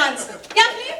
dance. Yeah, play.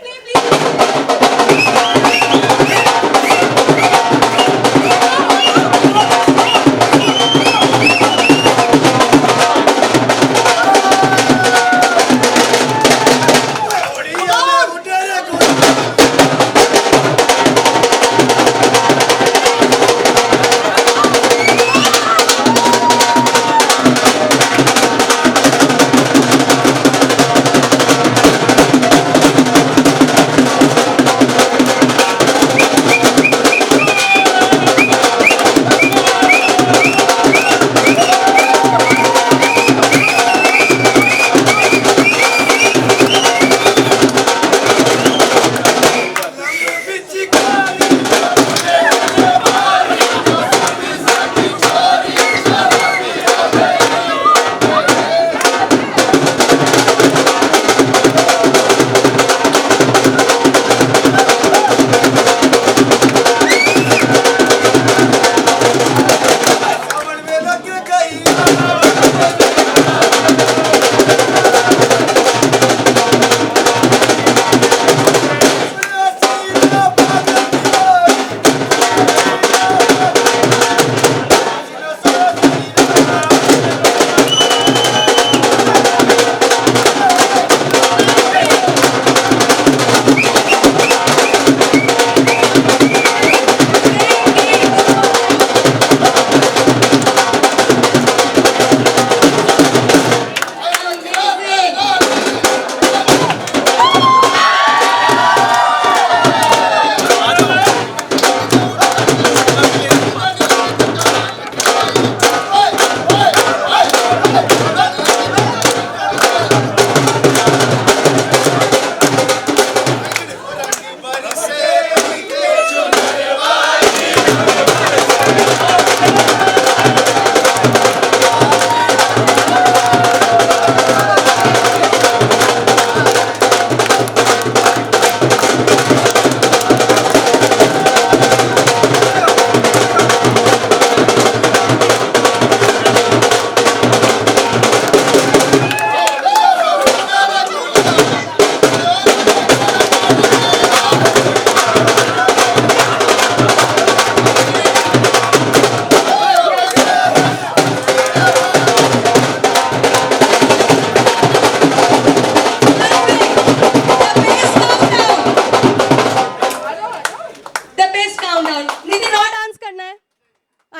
The best countdown. Nitin और dance करना है?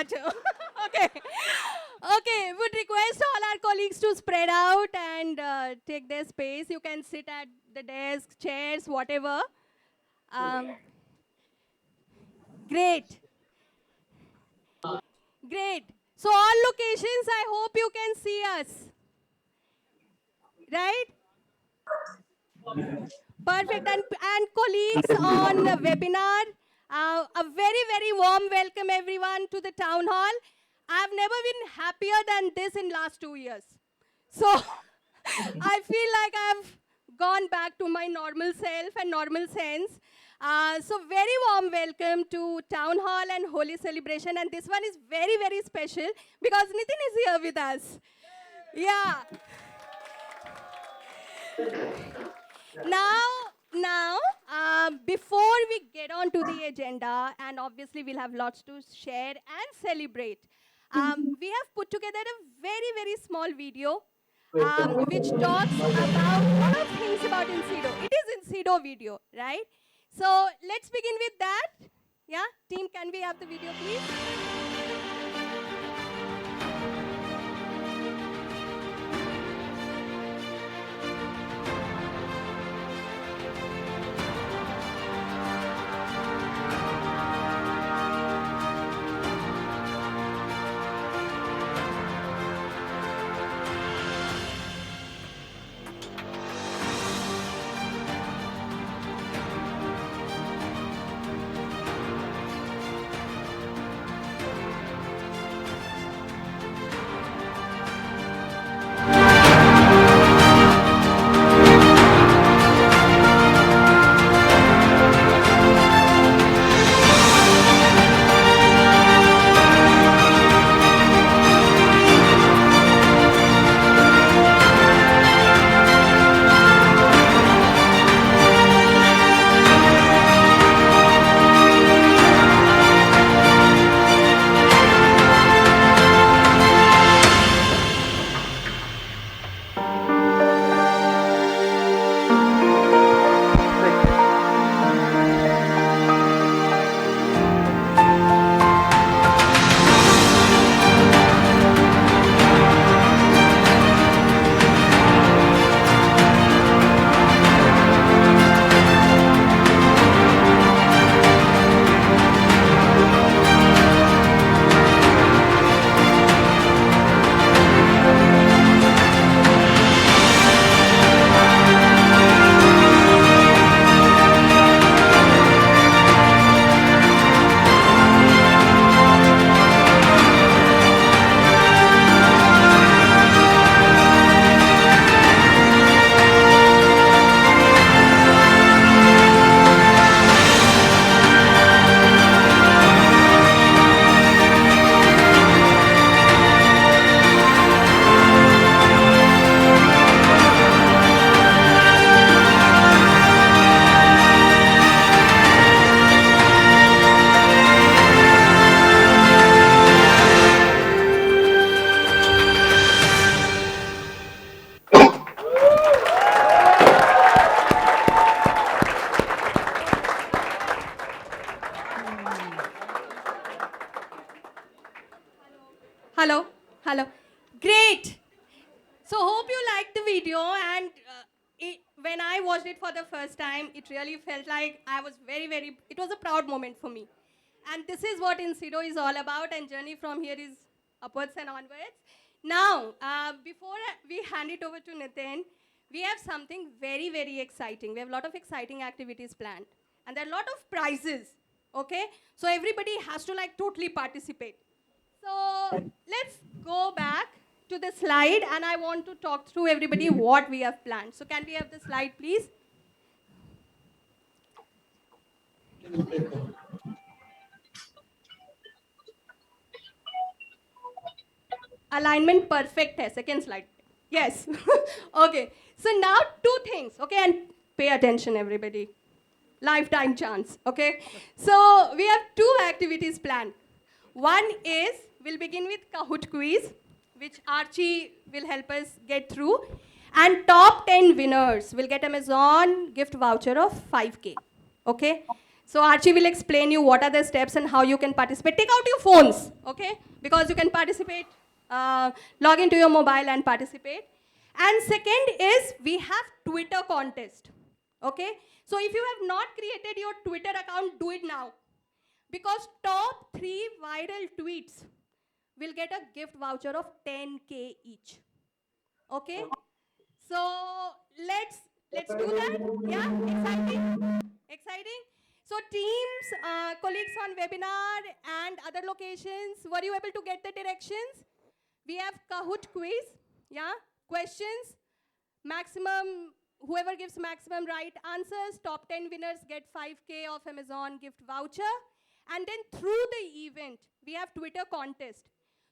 अच्छा. Okay. Okay. Would request all our colleagues to spread out and take their space. You can sit at the desk, chairs, whatever. Um, great. Great. So all locations, I hope you can see us. Right? Perfect. And colleagues on the webinar, a very, very warm welcome everyone to the town hall. I've never been happier than this in last 2 years. So I feel like I've gone back to my normal self and normal sense. So very warm welcome to town hall and holy celebration. And this one is very, very special because Nitin is here with us. Yeah. Before we get on to the agenda, and obviously we'll have lots to share and celebrate, we have put together a very, very small video which talks about a lot of things about incedo. It is incedo video, right? So let's begin with that. Yeah, team, can we have the video, please? when I watched it for the first time, it really felt like I was it was a proud moment for me. And this is what incedo is all about, and journey from here is upwards and onwards. Now, before we hand it over to Nitin, we have something very exciting. We have a lot of exciting activities planned. And there are a lot of prizes, okay? So everybody has to like totally participate. So let's go back to the slide, and I want to talk through everybody what we have planned. So can we have the slide, please? Alignment perfect hai. Second slide. Yes. Okay. So now two things, okay? And pay attention, everybody. Lifetime chance, okay? So we have two activities planned. One is, we'll begin with Kahoot quiz, which Archie will help us get through. And top 10 winners will get Amazon gift voucher of 5K, okay? So Archie will explain you what are the steps and how you can participate. Take out your phones, okay? Because you can participate, log into your mobile and participate. And second is, we have Twitter contest, okay? So if you have not created your Twitter account, do it now. Because top 3 viral tweets will get a gift voucher of 10K each. Okay? So let's do that. Yeah? Exciting? Exciting? So teams, colleagues on webinar and other locations, were you able to get the directions? We have Kahoot quiz. Yeah? Questions. Maximum, whoever gives maximum right answers, top 10 winners get 5K of Amazon gift voucher. And then through the event, we have Twitter contest.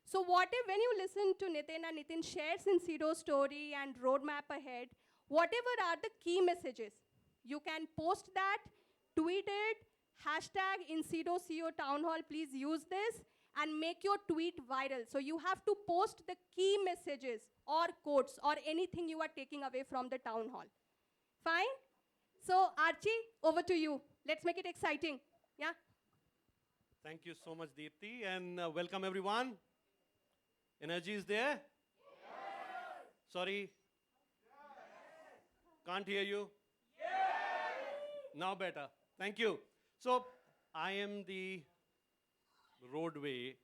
So what if when you listen to Nitin and Nitin shares incedo story and roadmap ahead, whatever are the key messages, you can post that, tweet it, hashtag incedo CEO Town Hall, please use this, and make your tweet viral. So you have to post the key messages or quotes or anything you are taking away from the town hall. Fine? So Archie, over to you. Let's make it exciting. Yeah? Thank you so much, Deepthi, and welcome everyone. Energy is there? Yes. Sorry? Yes. Can't hear you? Yes. Now better. Thank you. So, I am the roadway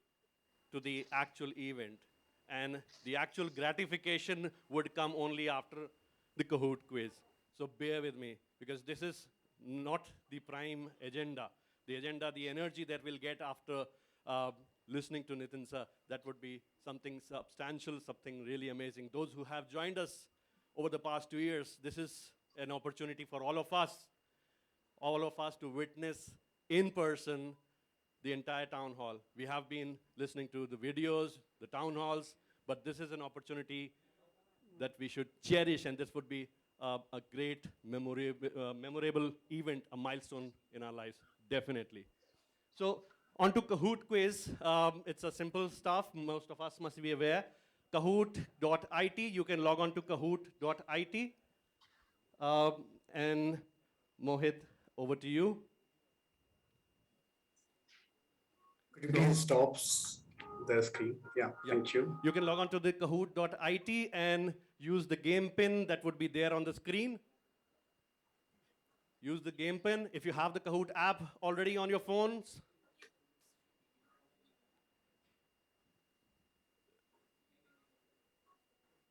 to the actual event, and the actual gratification would come only after the Kahoot quiz. So bear with me, because this is not the prime agenda. The agenda, the energy that we'll get after listening to Nitin sir, that would be something substantial, something really amazing. Those who have joined us over the past 2 years, this is an opportunity for all of us to witness in person the entire town hall. We have been listening to the videos, the town halls, but this is an opportunity that we should cherish, and this would be a great memorable event, a milestone in our lives, definitely. So on to Kahoot quiz. It's a simple stuff. Most of us must be aware. Kahoot.it. You can log on to Kahoot.it. And Mohit, over to you. Could you please stop the screen? Yeah, thank you. You can log on to the Kahoot.it and use the game pin that would be there on the screen. Use the game pin. If you have the Kahoot app already on your phones,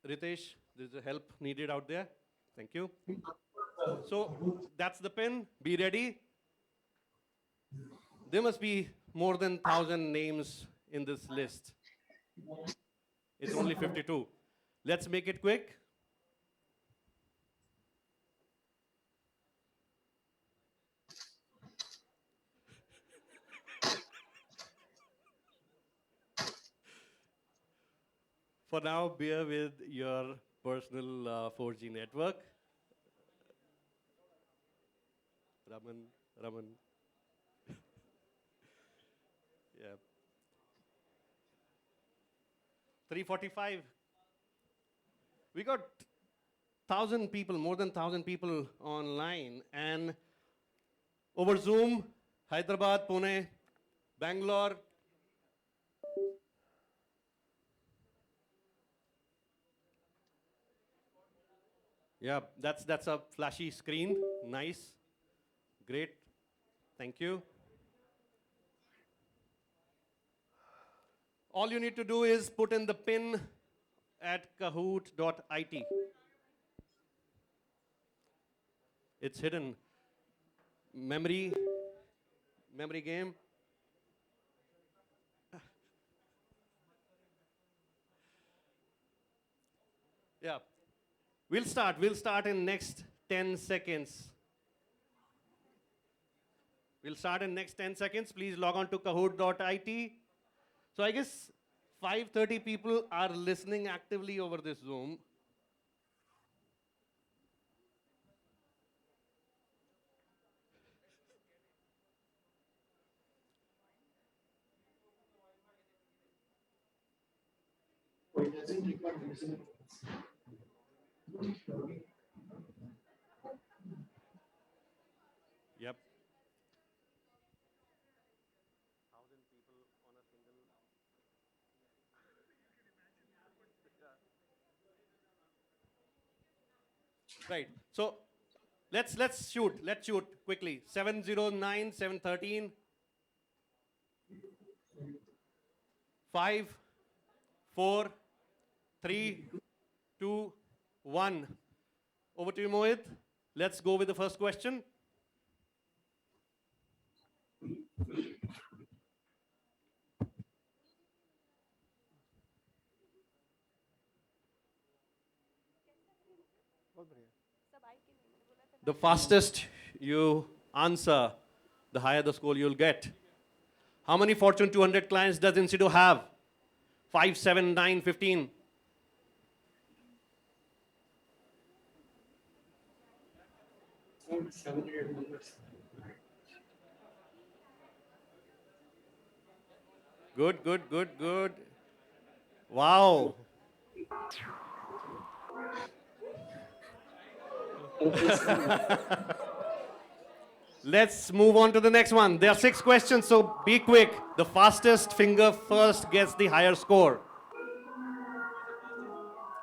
Ritesh, there's a help needed out there. Thank you. So that's the pin. Be ready. There must be more than 1,000 names in this list. It's only 52. Let's make it quick. For now, bear with your personal 4G network. Raman. Yeah. 345. We got 1,000 people, more than 1,000 people online, and over Zoom, Hyderabad, Pune, Bangalore. Yeah, that's a flashy screen. Nice. Great. Thank you. All you need to do is put in the pin at kahoot.it. It's hidden. Memory game. Yeah. We'll start in next 10 seconds. We'll start in next 10 seconds. Please log on to kahoot.it. So I guess 530 people are listening actively over this Zoom. Yep. Right. So let's shoot. Let's shoot quickly. 709, 713, 5, 4, 3, 2, 1. Over to you, Mohit. Let's go with the first question. The fastest you answer, the higher the score you'll get. How many Fortune 200 clients does incedo have? 5, 7, 9, 15. Good, good, good, good. Wow. Let's move on to the next one. There are 6 questions, so be quick. The fastest finger first gets the higher score.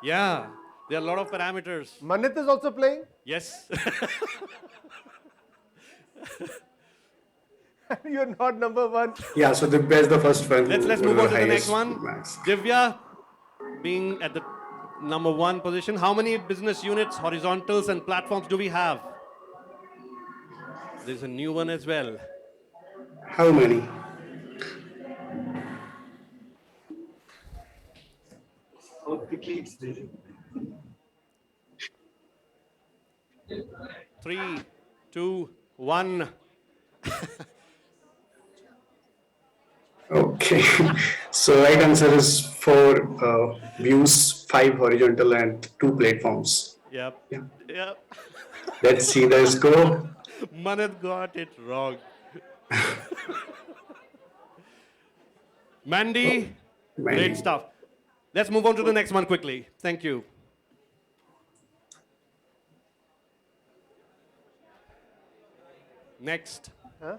Yeah, there are a lot of parameters. Manit is also playing. Yes. You're not number one. Yeah, so Divya is the first one. Let's who move got on to the next highest one. marks. Divya, being at the number 1 position, how many business units, horizontals, and platforms do we have? There's a new one as well. How many? Three, two, one. Okay. So right answer is 4 views, 5 horizontal, and 2 platforms. Yep. Yeah. Yep. Let's see the score. Manat got it wrong. Mandy, Mandy. great stuff. Let's move on to the next one quickly. Thank you. Next. Huh?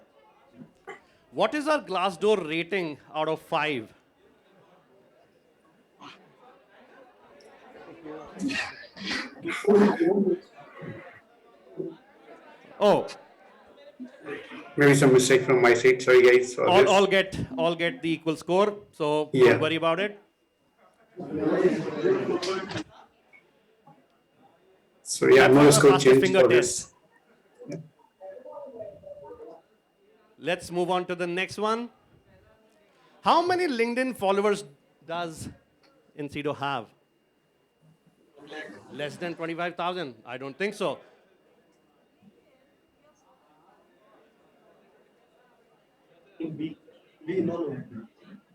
What is our Glassdoor rating out of 5? Oh, Maybe some mistake from my side. Sorry, guys. For this. all get the equal score. So Yeah. don't worry about it. So yeah, That's no our score fastest change finger for test. this. Let's move on to the next one. How many LinkedIn followers does incedo have? Less than 25,000? I don't think so.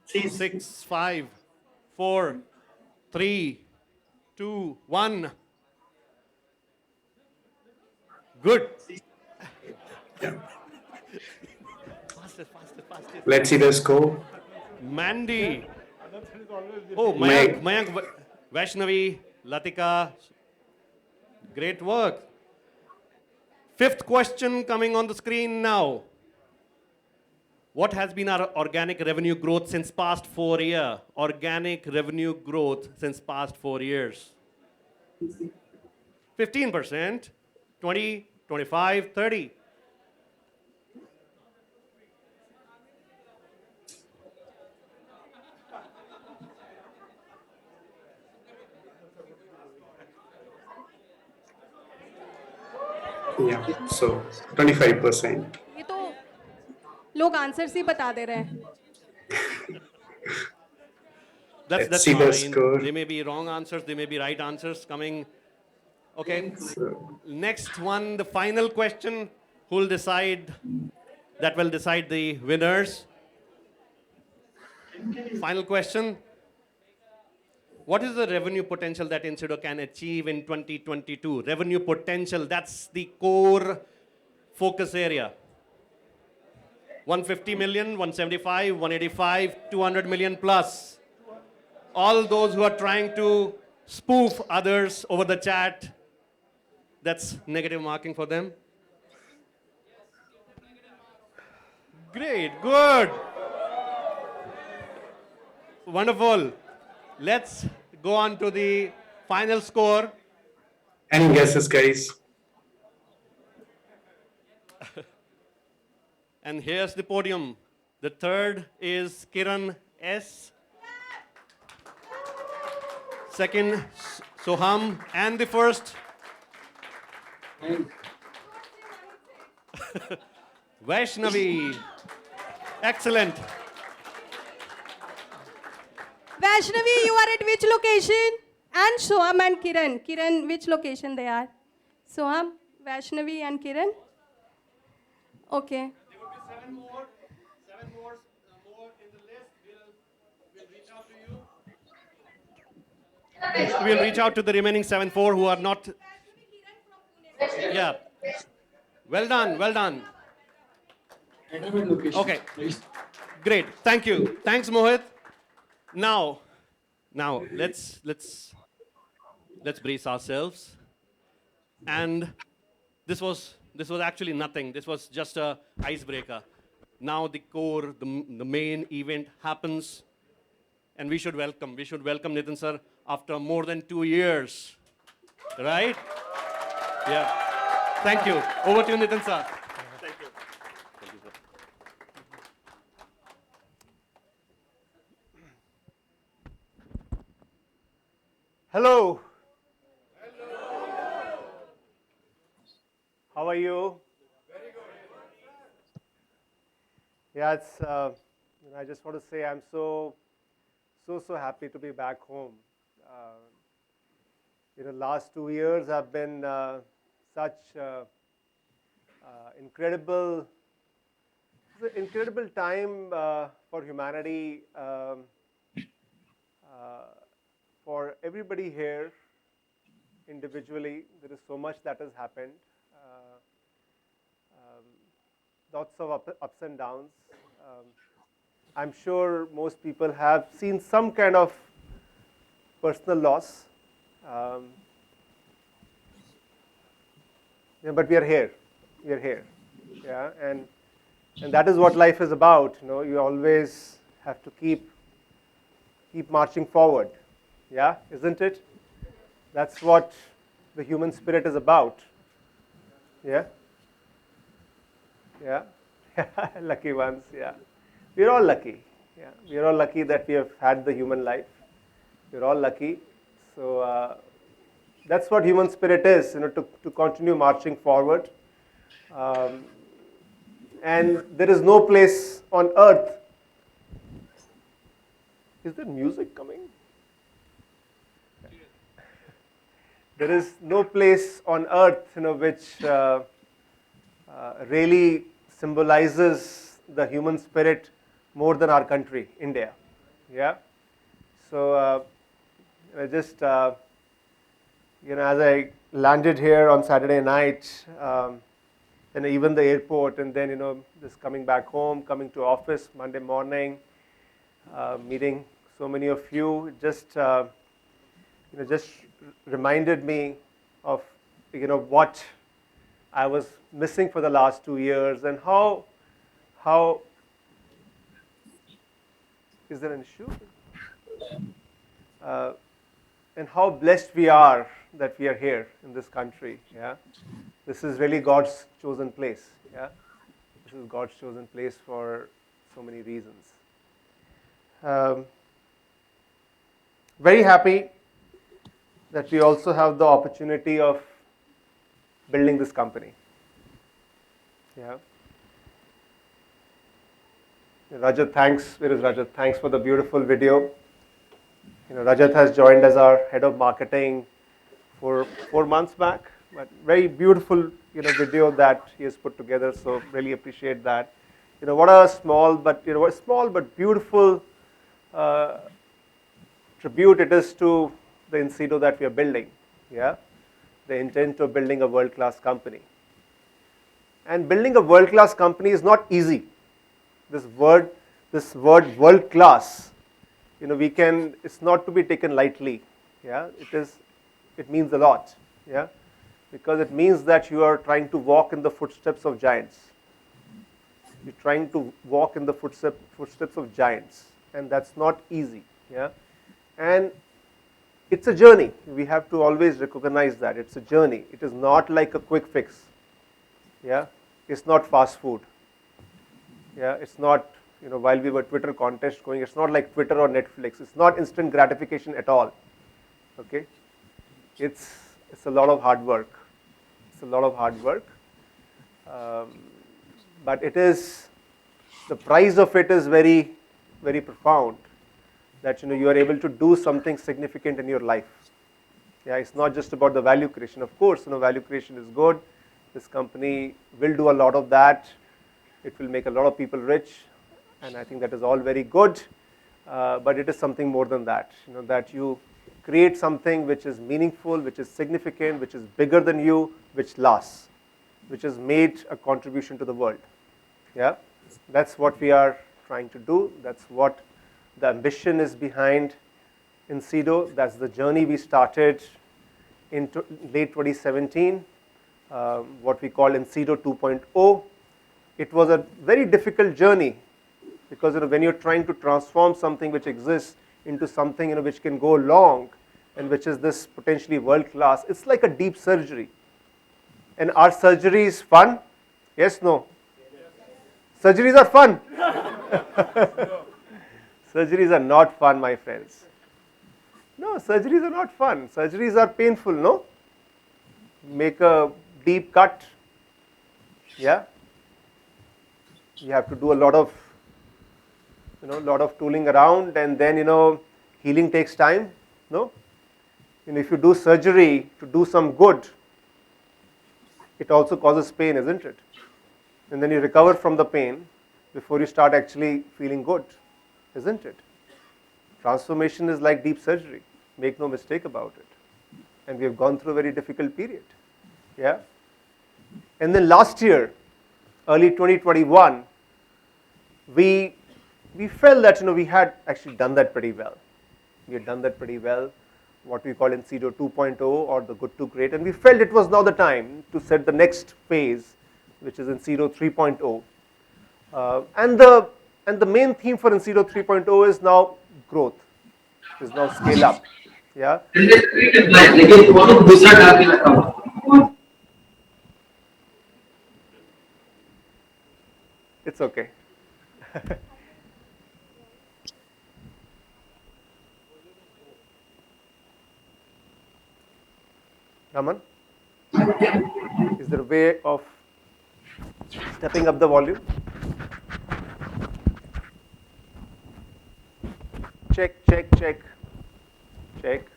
Six, 5, 4, 3, 2, 1. Good. Yeah. Faster, faster, faster. Let's see the score. Mandy. Oh, Meg. Mayank, Vaishnavi, Latika. Great work. 5th question coming on the screen now. What has been our organic revenue growth since past 4 years? Organic revenue growth since past 4 years. 15%, 20, 25, 30. Yeah, so 25%. ये तो लोग answers ही बता दे रहे हैं. Let's That's see the fine. score. They may be wrong answers, they may be right answers coming. Okay. So, Next one, the final question. Who'll decide? That will decide the winners. Final question. What is the revenue potential that incedo can achieve in 2022? Revenue potential, that's the core focus area. 150 million, 175, 185, 200 million plus. All those who are trying to spoof others over the chat, that's negative marking for them. Great, good. Wonderful. Let's go on to the final score. any guesses, guys? And here's the podium. The third is Kiran S. Second, Soham. And the first, Vaishnavi. Excellent. Vaishnavi, you are at which location? And Soham and Kiran. Kiran, which location they are? Soham, Vaishnavi and Kiran? Okay. There would be seven more in the list. We'll reach out to you. We'll reach out to the remaining 7 who are not. Yeah. Well done, well done. Okay. Great. Thank you. Thanks, Mohit. Now let's brace ourselves. And this was actually nothing. This was just a icebreaker. Now the core, the main event happens, and we should welcome Nitin sir after more than 2 years, right? Yeah. Thank you. Over to you, Nitin sir. Thank you. Thank you, sir. Hello. How are you? Yeah, it's. I just want to say I'm so happy to be back home. Last 2 years have been such incredible. It's an incredible time for humanity, for everybody here individually. There is so much that has happened. Lots of ups and downs. I'm sure most people have seen some kind of personal loss. But we are here. We are here. Yeah, and that is what life is about. You always have to keep marching forward. Yeah, isn't it? That's what the human spirit is about. Yeah. Yeah. Lucky ones. Yeah. We're all lucky. Yeah. We're all lucky that we have had the human life. We're all lucky. So that's what human spirit is. To continue marching forward. And there is no place on earth. Is there music coming? There is no place on earth, which really symbolizes the human spirit more than our country, India. Yeah. So just as I landed here on Saturday night, and even the airport, and then just coming back home, coming to office Monday morning, meeting so many of you, it just reminded me of what I was missing for the last 2 years, and how is there an issue? and how blessed we are that we are here in this country. Yeah, this is really God's chosen place. Yeah, this is God's chosen place for so many reasons. Um, Very happy that we also have the opportunity of building this company. Yeah. Rajat, thanks. Where is Rajat? Thanks for the beautiful video. Rajat has joined as our head of marketing for 4 months back, but very beautiful, video that he has put together. So really appreciate that. What a small but beautiful uh, tribute it is to the incedo that we are building. Yeah, the intent of building a world-class company. And building a world-class company is not easy. This word world-class, it's not to be taken lightly. Yeah, it means a lot. Yeah, because it means that you are trying to walk in the footsteps of giants. You're trying to walk in the footsteps of giants, and that's not easy. Yeah, and it's a journey. We have to always recognize that it's a journey. It is not like a quick fix. Yeah, it's not fast food. Yeah, it's not, while we were Twitter contest going, it's not like Twitter or Netflix. It's not instant gratification at all. Okay, it's a lot of hard work. It's a lot of hard work, but the price of it is very, very profound. That you are able to do something significant in your life. Yeah, it's not just about the value creation. Of course, value creation is good. This company will do a lot of that. It will make a lot of people rich, and I think that is all very good. But it is something more than that. That you create something which is meaningful, which is significant, which is bigger than you, which lasts, which has made a contribution to the world. Yeah, that's what we are trying to do. That's what the ambition is behind incedo. That's the journey we started in late 2017, what we call incedo 2.0. It was a very difficult journey because when you're trying to transform something which exists into something which can go long and which is this potentially world class, it's like a deep surgery. And are surgeries fun? Yes, no? Surgeries are fun. Surgeries are not fun, my friends. No, surgeries are not fun. Surgeries are painful, no? Make a deep cut. Yeah? You have to do a lot of, tooling around, and then, healing takes time, no? If you do surgery to do some good, it also causes pain, isn't it? And then you recover from the pain before you start actually feeling good, isn't it? Transformation is like deep surgery. Make no mistake about it. And we have gone through a very difficult period. Yeah? And then last year, early 2021, we felt that we had actually done that pretty well. We had done that pretty well, what we call incedo 2.0 or the good to great, and we felt it was now the time to set the next phase, which is incedo 3.0. And the main theme for incedo 3.0 is now growth, is now scale up. Yeah. It's okay. Raman, is there a way of stepping up the volume? Check, check, check, check.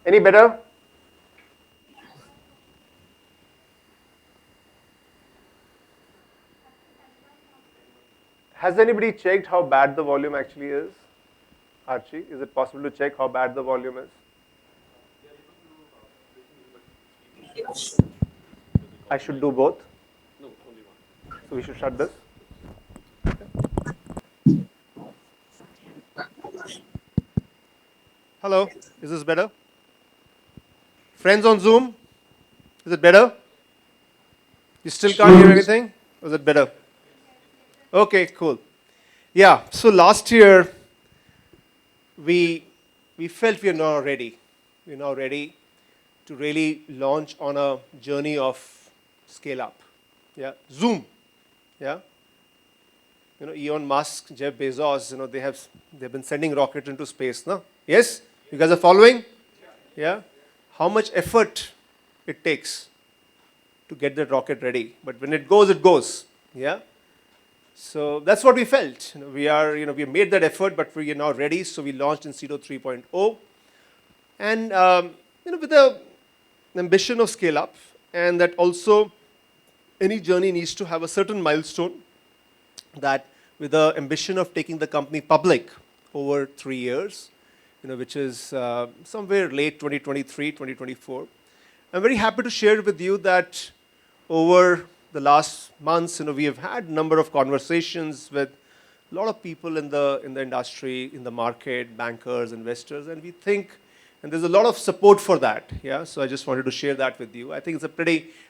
Any better? Has anybody checked how bad the volume actually is? Archie, is it possible to check how bad the volume is? I should do both. No, only one. So we should shut this. Hello, is this better? Friends on Zoom, is it better? You still can't hear anything? Or is it better? Okay, cool. Yeah, so last year we felt we are now ready. We're now ready to really launch on a journey of scale up. Yeah, Zoom. Yeah, Elon Musk, Jeff Bezos, they've been sending rockets into space, no? Yes, you guys are following? Yeah, how much effort it takes to get that rocket ready, but when it goes, it goes. Yeah. So that's what we felt. We made that effort, but we are now ready. So we launched incedo 3.0, and with the ambition of scale up, and that also any journey needs to have a certain milestone. That with the ambition of taking the company public over 3 years, which is somewhere late 2023, 2024. I'm very happy to share with you that over the last months, we have had a number of conversations with a lot of people in the industry, in the market, bankers, investors, and we think, and there's a lot of support for that. Yeah, so I just wanted to share that with you. I think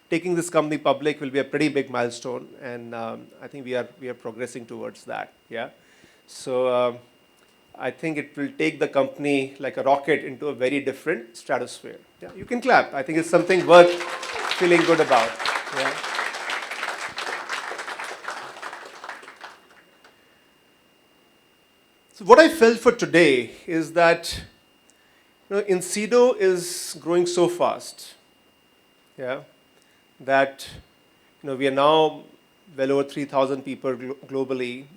taking this company public will be a pretty big milestone, and I think we are progressing towards that. Yeah, so I think it will take the company like a rocket into a very different stratosphere. Yeah, you can clap. I think it's something worth feeling good about. Yeah. So what I felt for today is that incedo is growing so fast. Yeah, that we are now well over 3,000 people globally,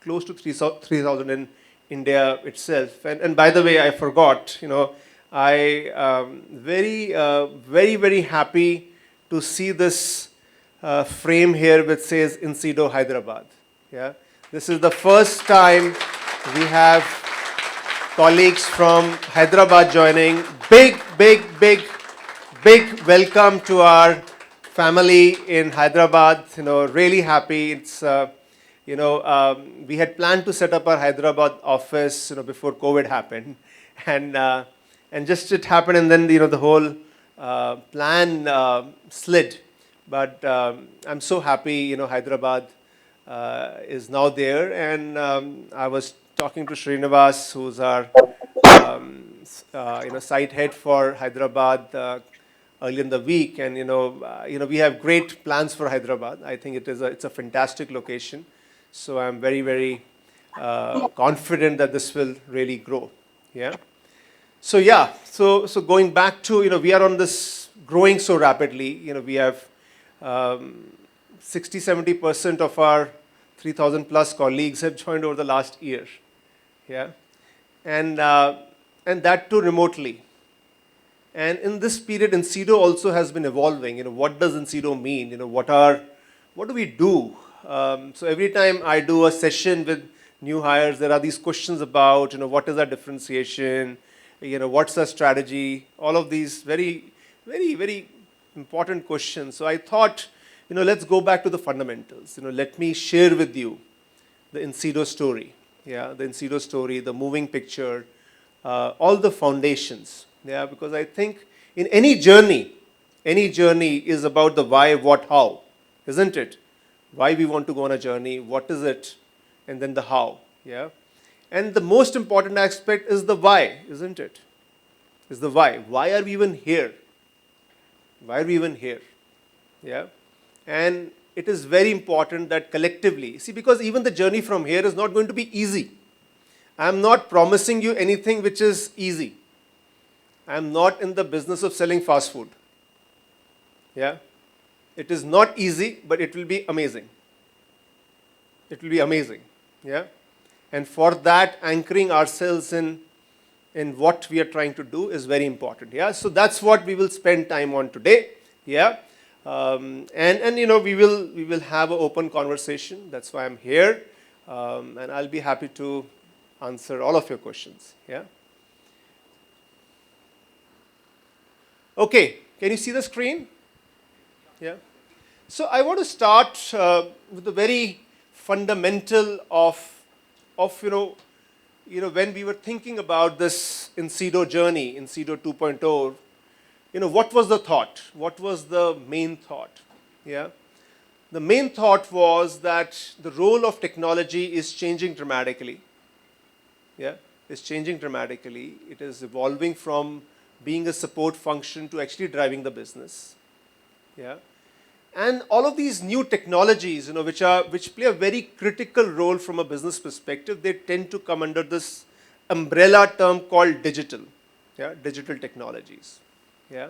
close to 3,000 in India itself. And by the way, I forgot. I am very happy to see this frame here which says incedo Hyderabad. Yeah, this is the first time we have colleagues from Hyderabad joining. Big welcome to our family in Hyderabad. Really happy. It's we had planned to set up our Hyderabad office before COVID happened, and just it happened, and then the whole plan slid. But I'm so happy Hyderabad is now there, and I was talking to Srinivas, who's our site head for Hyderabad early in the week, and we have great plans for Hyderabad. I think it's a fantastic location, so I'm very confident that this will really grow. Yeah. So yeah, so going back to we are on this growing so rapidly. We have 60-70% of our 3,000 plus colleagues have joined over the last year. Yeah, and that too remotely. And in this period, incedo also has been evolving. What does incedo mean? What do we do? So every time I do a session with new hires, there are these questions about what is our differentiation, what's our strategy? All of these very important questions. So I thought, let's go back to the fundamentals. Let me share with you the incedo story. Yeah, the incedo story, the moving picture, all the foundations. Yeah, because I think in any journey is about the why, what, how, isn't it? Why we want to go on a journey, what is it, and then the how. Yeah, and the most important aspect is the why, isn't it? Is the why. Why are we even here? Why are we even here? Yeah, and it is very important that collectively, see, because even the journey from here is not going to be easy. I am not promising you anything which is easy. I am not in the business of selling fast food. Yeah, it is not easy, but it will be amazing. It will be amazing. Yeah, and for that, anchoring ourselves in what we are trying to do is very important. Yeah, so that's what we will spend time on today. Yeah. And we will have an open conversation. That's why I'm here, and I'll be happy to answer all of your questions. Yeah. Okay. Can you see the screen? Yeah. So I want to start with the very fundamental of when we were thinking about this incedo journey, incedo 2.0. What was the thought? What was the main thought? Yeah. The main thought was that the role of technology is changing dramatically. Yeah, it's changing dramatically. It is evolving from being a support function to actually driving the business. Yeah, and all of these new technologies, which play a very critical role from a business perspective, they tend to come under this umbrella term called digital. Yeah, digital technologies. Yeah,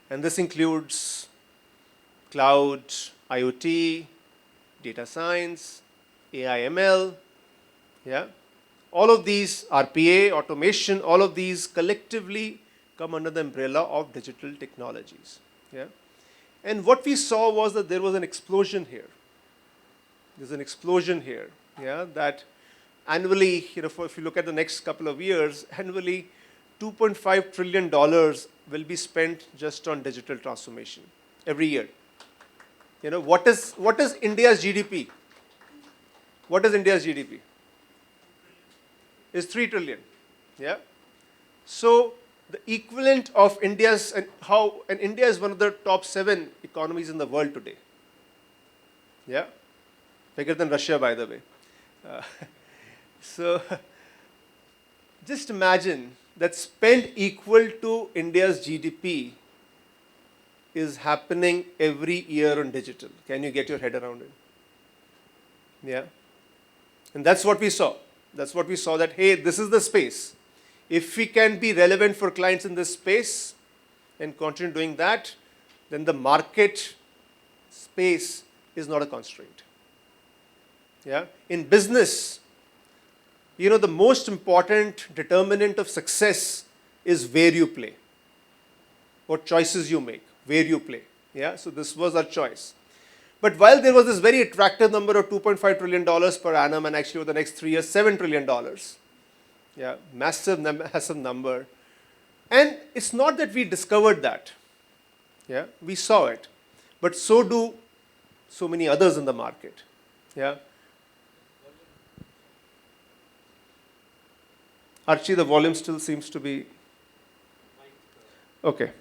and this includes cloud, IoT, data science, AI, ML. Yeah, all of these, RPA, automation, all of these collectively come under the umbrella of digital technologies. Yeah, and what we saw was that there was an explosion here. There's an explosion here. Yeah, that annually, if you look at the next couple of years, annually, $2.5 trillion will be spent just on digital transformation every year. What is India's GDP? What is India's GDP? Is 3 trillion. Yeah. So the equivalent of India's, and India is one of the top 7 economies in the world today. Yeah. Bigger than Russia, by the way. So just imagine that spend equal to India's GDP is happening every year on digital. Can you get your head around it? Yeah. And that's what we saw. That's what we saw, that, hey, this is the space. If we can be relevant for clients in this space and continue doing that, then the market space is not a constraint. Yeah. In business, the most important determinant of success is where you play, what choices you make, where you play. Yeah. So this was our choice. But while there was this very attractive number of $2.5 trillion per annum, and actually over the next 3 years, $7 trillion. Yeah, massive number. And it's not that we discovered that. Yeah, we saw it. But so do so many others in the market. Yeah. Archie, the volume still seems to be okay.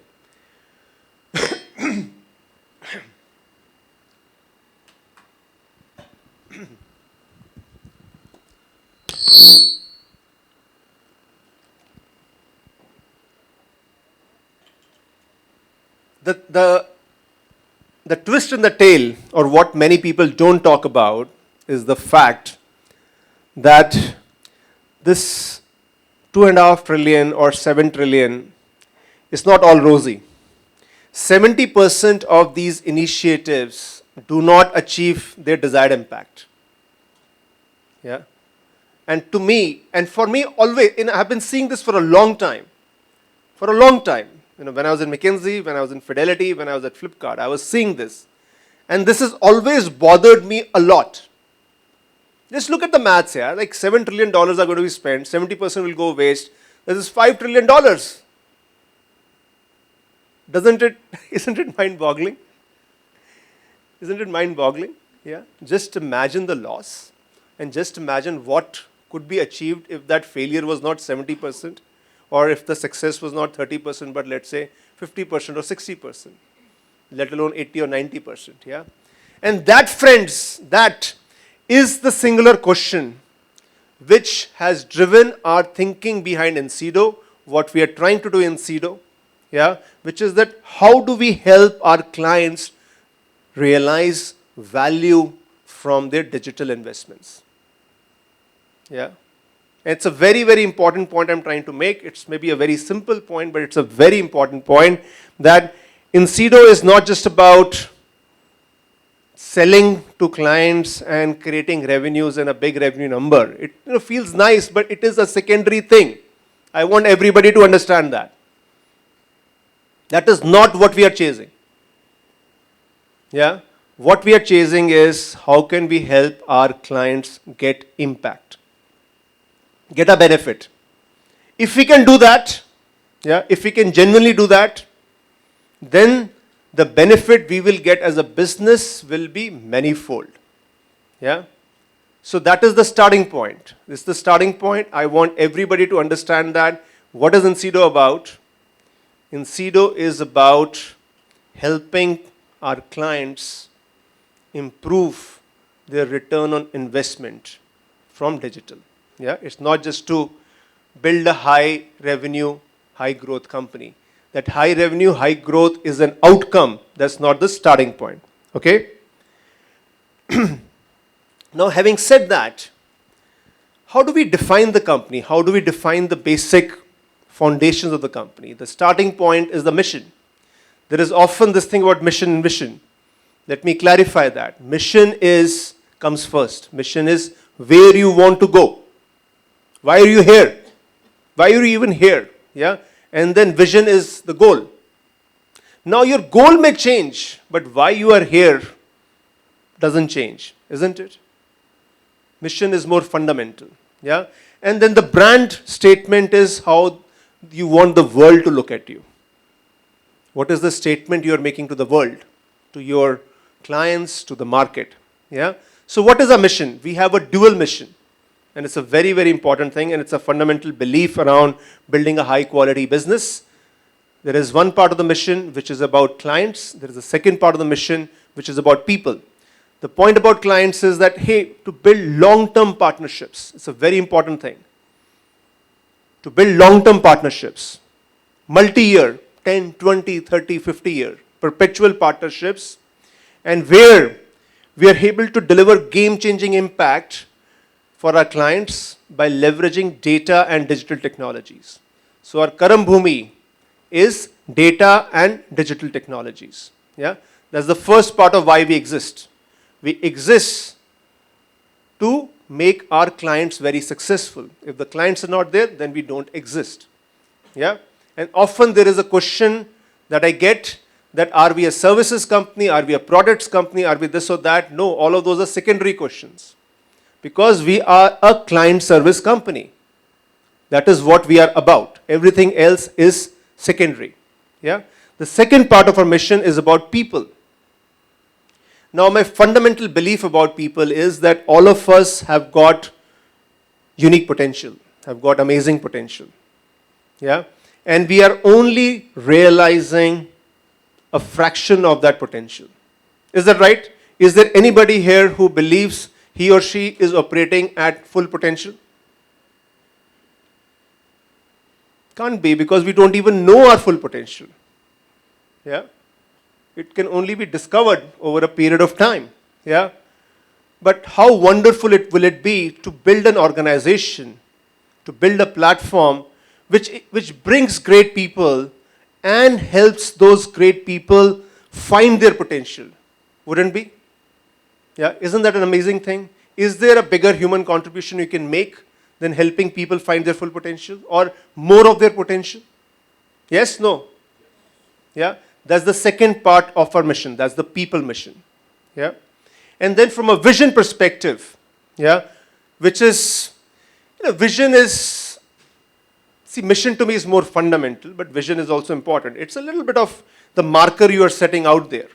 The twist in the tail, or what many people don't talk about, is the fact that this 2.5 trillion or 7 trillion is not all rosy. 70% of these initiatives do not achieve their desired impact. Yeah. And to me, and for me always, I've been seeing this for a long time. For a long time. When I was in McKinsey, when I was in Fidelity, when I was at Flipkart, I was seeing this. And this has always bothered me a lot. Just look at the maths here. Like $7 trillion are going to be spent, 70% will go waste. This is $5 trillion. Isn't it mind-boggling? Isn't it mind-boggling? Yeah. Just imagine the loss, and just imagine what could be achieved if that failure was not 70%, or if the success was not 30%, but let's say 50% or 60%, let alone 80 or 90%. Yeah. And that, friends, that is the singular question which has driven our thinking behind incedo, what we are trying to do in incedo. Yeah, which is that how do we help our clients realize value from their digital investments? Yeah, it's a very, very important point I'm trying to make. It's maybe a very simple point, but it's a very important point, that incedo is not just about selling to clients and creating revenues and a big revenue number. It feels nice, but it is a secondary thing. I want everybody to understand that. That is not what we are chasing. Yeah? What we are chasing is how can we help our clients get impact, get a benefit. If we can do that, yeah, if we can genuinely do that, then the benefit we will get as a business will be manifold. Yeah? So that is the starting point. This is the starting point. I want everybody to understand that. What is incedo about? incedo is about helping our clients improve their return on investment from digital. Yeah, it's not just to build a high revenue, high growth company. That high revenue, high growth is an outcome. That's not the starting point. Okay? Now, having said that, how do we define the company? How do we define the basic foundations of the company? The starting point is the mission. There is often this thing about mission and vision. Let me clarify that. Mission comes first. Mission is where you want to go. Why are you here? Why are you even here? Yeah? And then vision is the goal. Now your goal may change, but why you are here doesn't change, isn't it? Mission is more fundamental. Yeah? And then the brand statement is how you want the world to look at you. What is the statement you are making to the world, to your clients, to the market? Yeah? So what is our mission? We have a dual mission. And it's a very, very important thing, and it's a fundamental belief around building a high quality business. There is one part of the mission which is about clients. There is a second part of the mission which is about people. The point about clients is that, hey, to build long-term partnerships, it's a very important thing. To build long-term partnerships, multi-year, 10, 20, 30, 50 year, perpetual partnerships, and where we are able to deliver game-changing impact for our clients by leveraging data and digital technologies. So our Karam Bhumi is data and digital technologies. Yeah? That's the first part of why we exist. We exist to make our clients very successful. If the clients are not there, then we don't exist. Yeah? And often there is a question that I get that are we a services company, are we a products company, are we this or that? No, all of those are secondary questions. Because we are a client service company. That is what we are about. Everything else is secondary. Yeah? The second part of our mission is about people. Now, my fundamental belief about people is that all of us have got unique potential, have got amazing potential. Yeah? And we are only realizing a fraction of that potential. Is that right? Is there anybody here who believes he or she is operating at full potential? Can't be, because we don't even know our full potential. Yeah? It can only be discovered over a period of time. Yeah? But how wonderful will it be to build an organization, to build a platform which brings great people and helps those great people find their potential. Wouldn't be? Yeah, isn't that an amazing thing? Is there a bigger human contribution you can make than helping people find their full potential or more of their potential? Yes, no? Yeah, that's the second part of our mission. That's the people mission. Yeah, and then from a vision perspective, yeah, which is, vision is, see, mission to me is more fundamental, but vision is also important. It's a little bit of the marker you are setting out there.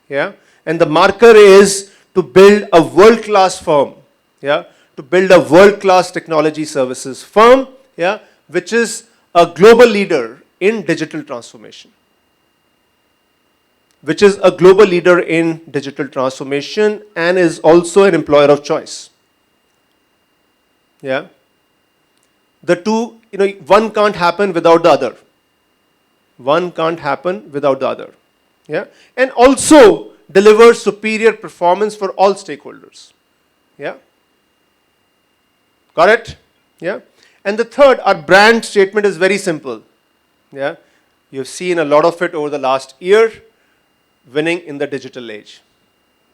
Yeah, and the marker is to build a world-class firm, yeah, to build a world-class technology services firm, yeah, which is a global leader in digital transformation. Which is a global leader in digital transformation and is also an employer of choice. Yeah. The two, one can't happen without the other. One can't happen without the other. Yeah. And also deliver superior performance for all stakeholders. Yeah. Got it? Yeah. And the third, our brand statement is very simple. Yeah. You've seen a lot of it over the last year. Winning in the digital age.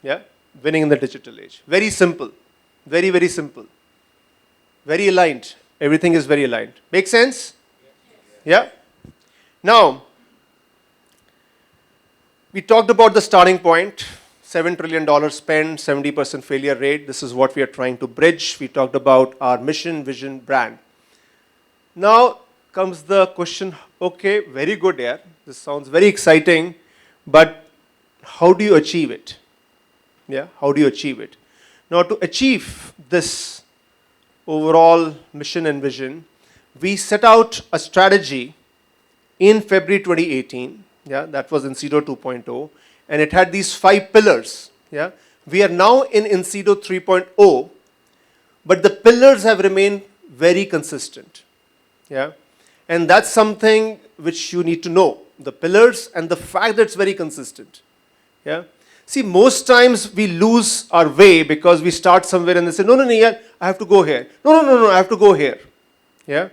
Yeah. Winning in the digital age. Very simple. Very, very simple. Very aligned. Everything is very aligned. Make sense? Yeah. Now, we talked about the starting point, $7 trillion spend, 70% failure rate. This is what we are trying to bridge. We talked about our mission, vision, brand. Now comes the question, okay, very good, yeah. This sounds very exciting, but how do you achieve it? Yeah, how do you achieve it? Now, to achieve this overall mission and vision, we set out a strategy in February 2018. Yeah, that was incedo 2.0, and it had these 5 pillars. Yeah, We are now in incedo 3.0, but the pillars have remained very consistent. Yeah? And that's something which you need to know. The pillars and the fact that it's very consistent. Yeah? See, most times we lose our way because we start somewhere and they say, no, no, no, yeah, I have to go here. No, no, no, no, I have to go here. Yeah?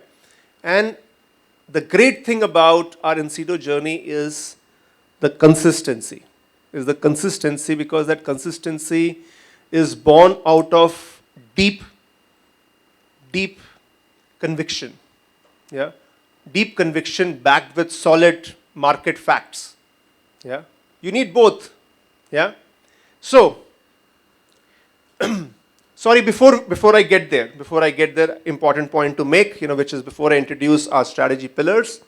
And the great thing about our incedo journey is the consistency. Because that consistency is born out of deep conviction. Yeah? Deep conviction backed with solid market facts. Yeah? You need both. Yeah? So, sorry, before I get there, important point to make, which is before I introduce our strategy pillars.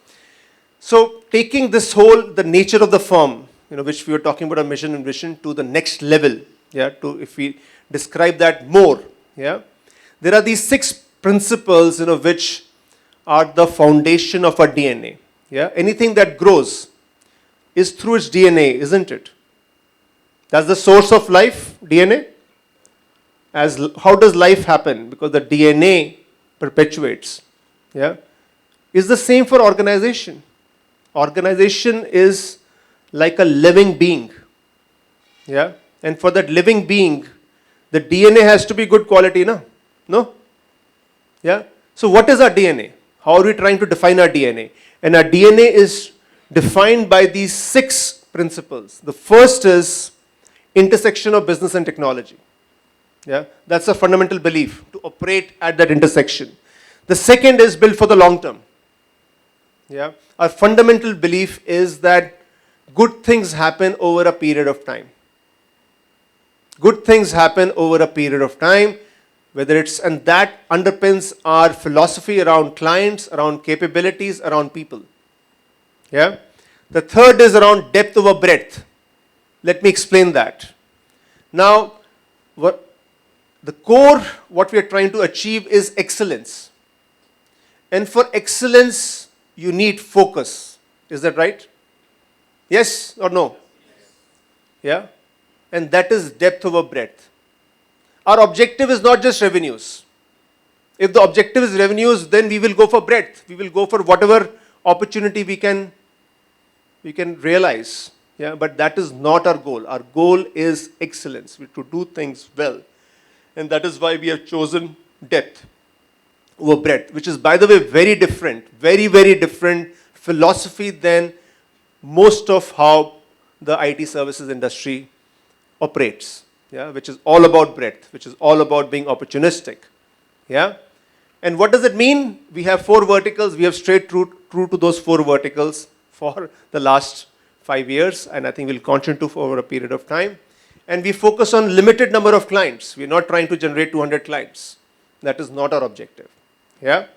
So, taking this whole, the nature of the firm, which we were talking about, our mission and vision, to the next level, yeah, if we describe that more, yeah, there are these 6 principles, which are the foundation of our DNA. Yeah, anything that grows is through its DNA, isn't it? That's the source of life, DNA. How does life happen? Because the DNA perpetuates. Yeah, is the same for organization. Organization is like a living being. Yeah, and for that living being, the DNA has to be good quality, no? Yeah. So what is our DNA? How are we trying to define our DNA? And our DNA is defined by these 6 principles. The first is intersection of business and technology. Yeah, that's a fundamental belief, to operate at that intersection. The second is built for the long term. Yeah, our fundamental belief is that good things happen over a period of time. Good things happen over a period of time, and that underpins our philosophy around clients, around capabilities, around people. Yeah. The third is around depth over breadth. Let me explain that. Now, the core, what we are trying to achieve is excellence. And for excellence, you need focus. Is that right? Yes or no? Yeah? And that is depth over breadth. Our objective is not just revenues. If the objective is revenues, then we will go for breadth. We will go for whatever opportunity we can realize. Yeah? But that is not our goal. Our goal is excellence, to do things well. And that is why we have chosen depth over breadth, which is, by the way, very different, very, very different philosophy than most of how the IT services industry operates. Yeah, which is all about breadth, which is all about being opportunistic. Yeah, and what does it mean? We have 4 verticals. We have stayed true to those 4 verticals for the last 5 years, and I think we'll continue to for over a period of time. And we focus on limited number of clients. We're not trying to generate 200 clients. That is not our objective. Yeah.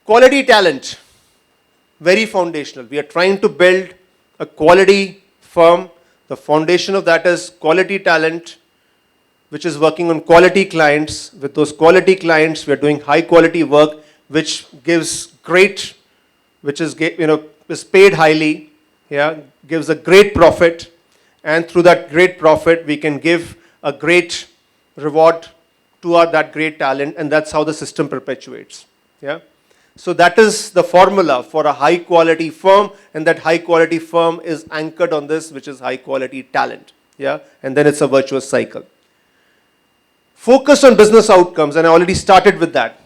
Quality talent, very foundational. We are trying to build a quality firm. The foundation of that is quality talent, which is working on quality clients. With those quality clients, we are doing high quality work, which gives great, is paid highly, yeah, gives a great profit, and through that great profit, we can give a great reward to that great talent, and that's how the system perpetuates. Yeah. So that is the formula for a high quality firm, and that high quality firm is anchored on this, which is high quality talent. Yeah, and then it's a virtuous cycle. Focus on business outcomes, and I already started with that.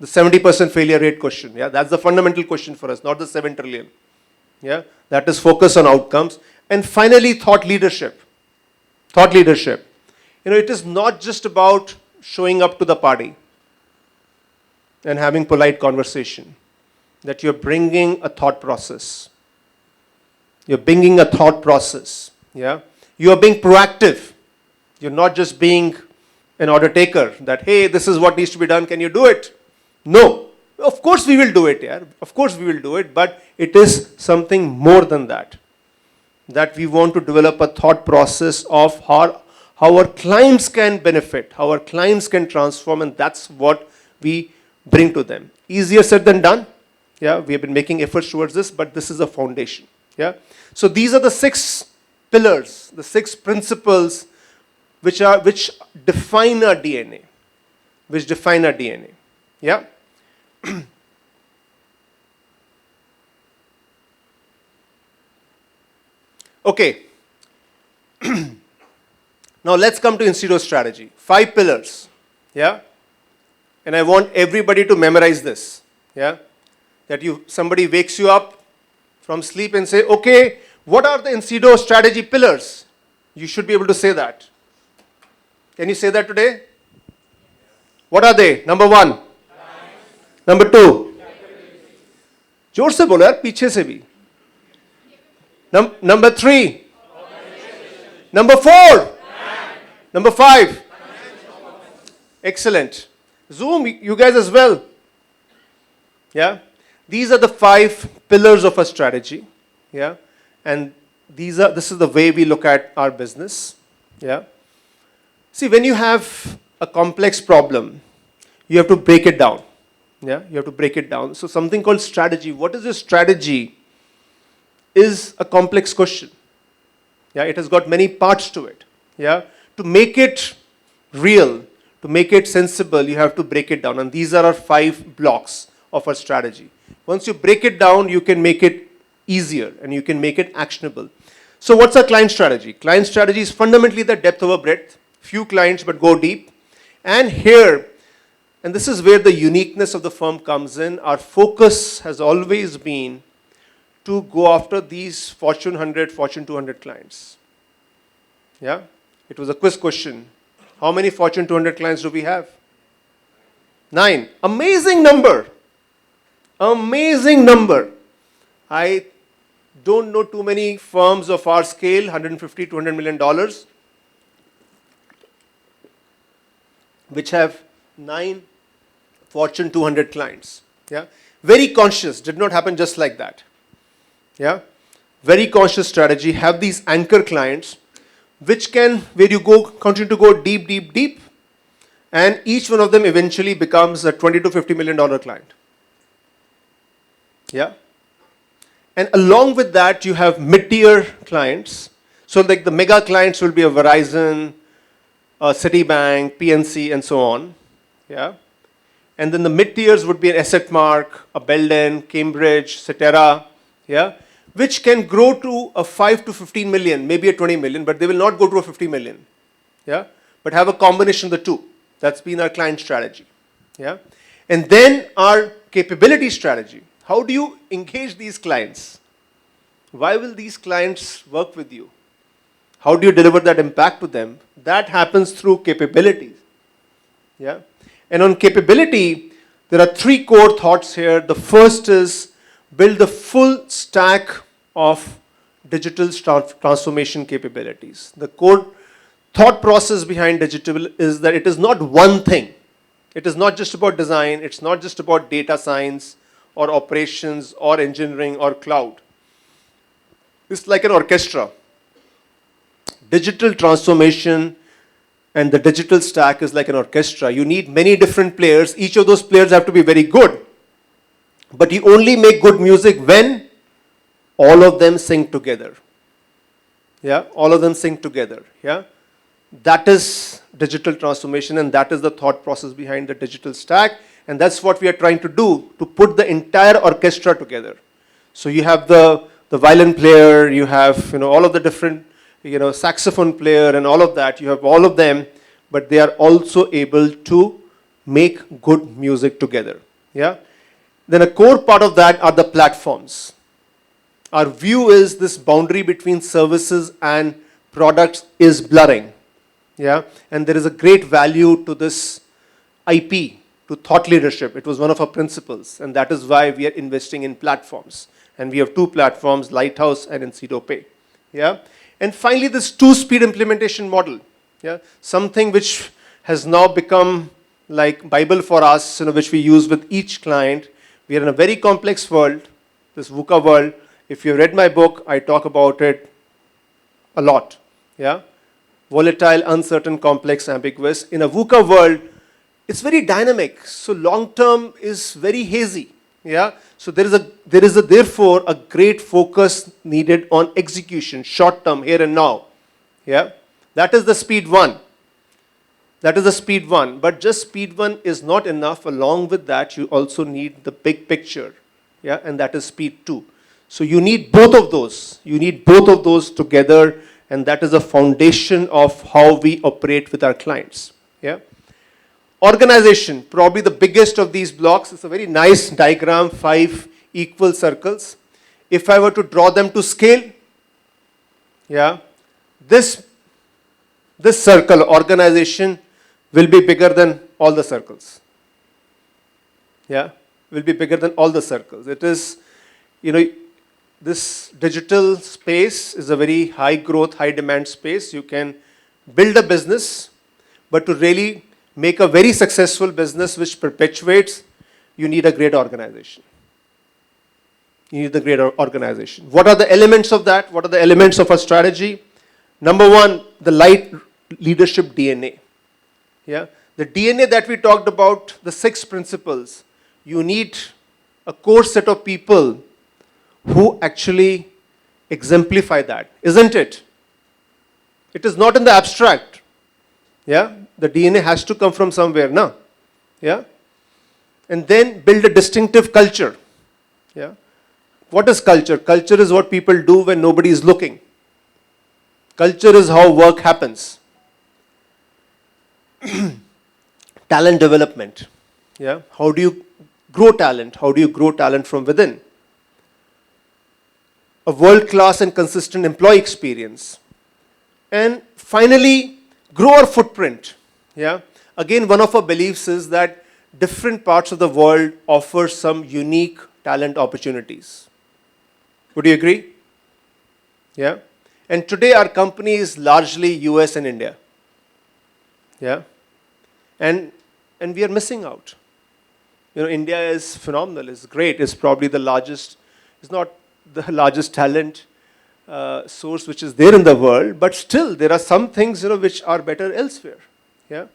The 70% failure rate question. Yeah, that's the fundamental question for us, not the 7 trillion. Yeah, that is focus on outcomes. And finally, thought leadership. Thought leadership. It is not just about showing up to the party and having polite conversation, that you're bringing a thought process. You're bringing a thought process. Yeah, you are being proactive. You're not just being an order taker, that, hey, this is what needs to be done, can you do it? No. Of course we will do it, yeah. Of course we will do it, but it is something more than that. That we want to develop a thought process of how our clients can benefit, how our clients can transform, and that's what we bring to them. Easier said than done. Yeah, we have been making efforts towards this, but this is a foundation. Yeah. So these are the 6 pillars, the 6 principles which define our DNA, Yeah. Okay. Now let's come to incedo strategy. 5 pillars. Yeah. And I want everybody to memorize this. Yeah. That somebody wakes you up from sleep and say, okay, what are the incedo strategy pillars? You should be able to say that. Can you say that today? What are they? Number 1. Number 2. जोर से बोलो यार, पीछे से भी. Number 3. Number 4. Number 5. Excellent. Zoom, you guys as well. Yeah. These are the 5 pillars of a strategy. Yeah. And this is the way we look at our business. Yeah. See, when you have a complex problem, you have to break it down. Yeah, you have to break it down. So something called strategy. What is your strategy? Is a complex question. Yeah, it has got many parts to it. Yeah, to make it real, to make it sensible, you have to break it down. And these are our 5 blocks of our strategy. Once you break it down, you can make it easier and you can make it actionable. So what's our client strategy? Client strategy is fundamentally the depth over breadth. Few clients, but go deep. And here, and this is where the uniqueness of the firm comes in, our focus has always been to go after these Fortune 100, Fortune 200 clients. Yeah? It was a quiz question. How many Fortune 200 clients do we have? 9. Amazing number. Amazing number. I don't know too many firms of our scale, $150, $200 million, which have 9 Fortune 200 clients. Yeah, very conscious. Did not happen just like that. Yeah, very conscious strategy. Have these anchor clients, which where you continue to go deep, deep, deep, and each one of them eventually becomes a $20 to $50 million client. Yeah, and along with that, you have mid-tier clients. So like the mega clients will be a Verizon, a Citibank, PNC, and so on. Yeah. And then the mid-tiers would be an Assetmark, a Belden, Cambridge, Cetera, yeah, which can grow to a 5 to 15 million, maybe a 20 million, but they will not go to a 50 million, yeah, but have a combination of the two. That's been our client strategy, yeah. And then our capability strategy. How do you engage these clients? Why will these clients work with you? How do you deliver that impact to them? That happens through capabilities, yeah. And on capability, there are 3 core thoughts here. The first is build the full stack of digital transformation capabilities. The core thought process behind digital is that it is not one thing. It is not just about design. It's not just about data science or operations or engineering or cloud. It's like an orchestra. Digital transformation and the digital stack is like an orchestra. You need many different players. Each of those players have to be very good. But you only make good music when all of them sing together. Yeah, all of them sing together. Yeah, that is digital transformation, and that is the thought process behind the digital stack. And that's what we are trying to do, to put the entire orchestra together. So you have the violin player, you have all of the different saxophone player and all of that, you have all of them, but they are also able to make good music together. Yeah. Then a core part of that are the platforms. Our view is this boundary between services and products is blurring. Yeah. And there is a great value to this IP, to thought leadership. It was one of our principles, and that is why we are investing in platforms. And we have 2 platforms, Lighthouse and incedo Pay. Yeah. And finally, this 2-speed implementation model, yeah, something which has now become like Bible for us, which we use with each client. We are in a very complex world, this VUCA world. If you read my book, I talk about it a lot. Yeah, volatile, uncertain, complex, ambiguous. In a VUCA world, it's very dynamic. So long term is very hazy. Yeah, so there is therefore a great focus needed on execution, short term, here and now. Yeah, that is the speed 1. That is the speed one. But just speed one is not enough. Along with that, you also need the big picture. Yeah, and that is speed two. So you need both of those. You need both of those together, and that is the foundation of how we operate with our clients. Yeah. Organization, probably the biggest of these blocks. It's a very nice diagram, 5 equal circles. If I were to draw them to scale, yeah, this circle, organization, will be bigger than all the circles. Yeah, will be bigger than all the circles. It is, this digital space is a very high growth, high demand space. You can build a business, but to really make a very successful business which perpetuates, you need a great organization. You need the great organization. What are the elements of that? What are the elements of a strategy? Number one, the light leadership DNA. Yeah, the DNA that we talked about, the 6 principles. You need a core set of people who actually exemplify that, isn't it? It is not in the abstract. Yeah, the DNA has to come from somewhere, no? Yeah, and then build a distinctive culture. Yeah, what is culture? Culture is what people do when nobody is looking. Culture is how work happens. Talent development. Yeah, how do you grow talent? How do you grow talent from within? A world-class and consistent employee experience. And finally, grow our footprint. Yeah. Again, one of our beliefs is that different parts of the world offer some unique talent opportunities. Would you agree? Yeah. And today our company is largely US and India. Yeah. And we are missing out. India is phenomenal, it's great, it's probably the largest, it's not the largest talent source which is there in the world, but still there are some things which are better elsewhere. Yeah,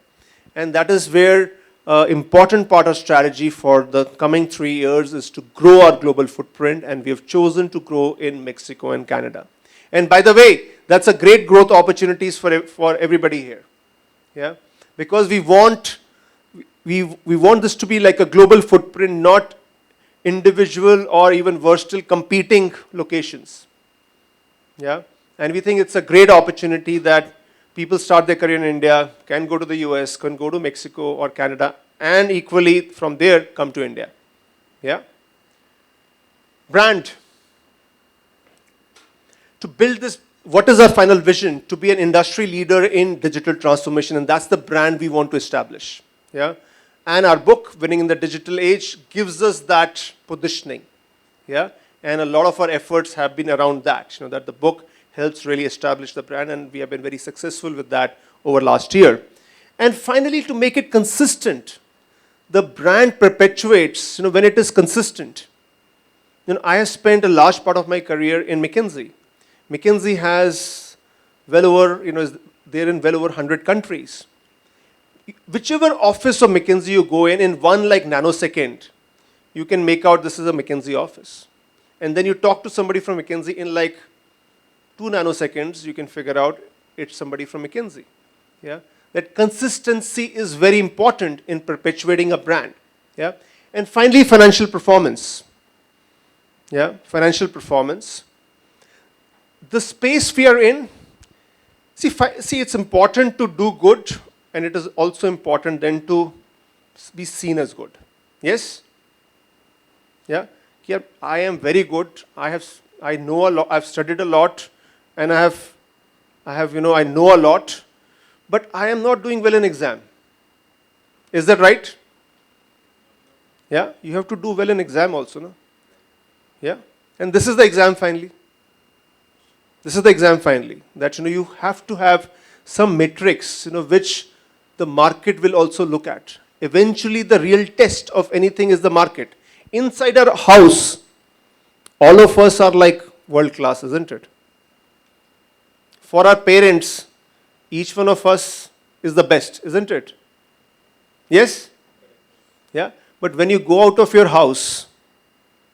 and that is where important part of strategy for the coming 3 years is to grow our global footprint, and we have chosen to grow in Mexico and Canada. And by the way, that's a great growth opportunities for everybody here. Yeah, because we want this to be like a global footprint, not individual or even versatile competing locations. Yeah, and we think it's a great opportunity that people start their career in India, can go to the US, can go to Mexico or Canada, and equally from there come to India. Yeah. Brand. To build this, what is our final vision? To be an industry leader in digital transformation, and that's the brand we want to establish. Yeah. And our book, Winning in the Digital Age, gives us that positioning. Yeah. And a lot of our efforts have been around that, that the book helps really establish the brand, and we have been very successful with that over last year. And finally, to make it consistent, the brand perpetuates, when it is consistent. I have spent a large part of my career in McKinsey. McKinsey has well over, is there in well over 100 countries. Whichever office of McKinsey you go in one like nanosecond, you can make out this is a McKinsey office. And then you talk to somebody from McKinsey in like 2 nanoseconds, you can figure out it's somebody from McKinsey. Yeah? That consistency is very important in perpetuating a brand. Yeah? And finally, financial performance. Yeah? Financial performance. The space we are in, see, it's important to do good, and it is also important then to be seen as good. Yes? Yeah? Here, I am very good. I know a lot. I've studied a lot, and I know a lot, but I am not doing well in exam. Is that right? Yeah, you have to do well in exam also, no? Yeah, and this is the exam finally. This is the exam finally. That you have to have some metrics, which the market will also look at. Eventually, the real test of anything is the market. Inside our house, all of us are like world class, isn't it? For our parents, each one of us is the best, isn't it? Yes? Yeah? But when you go out of your house,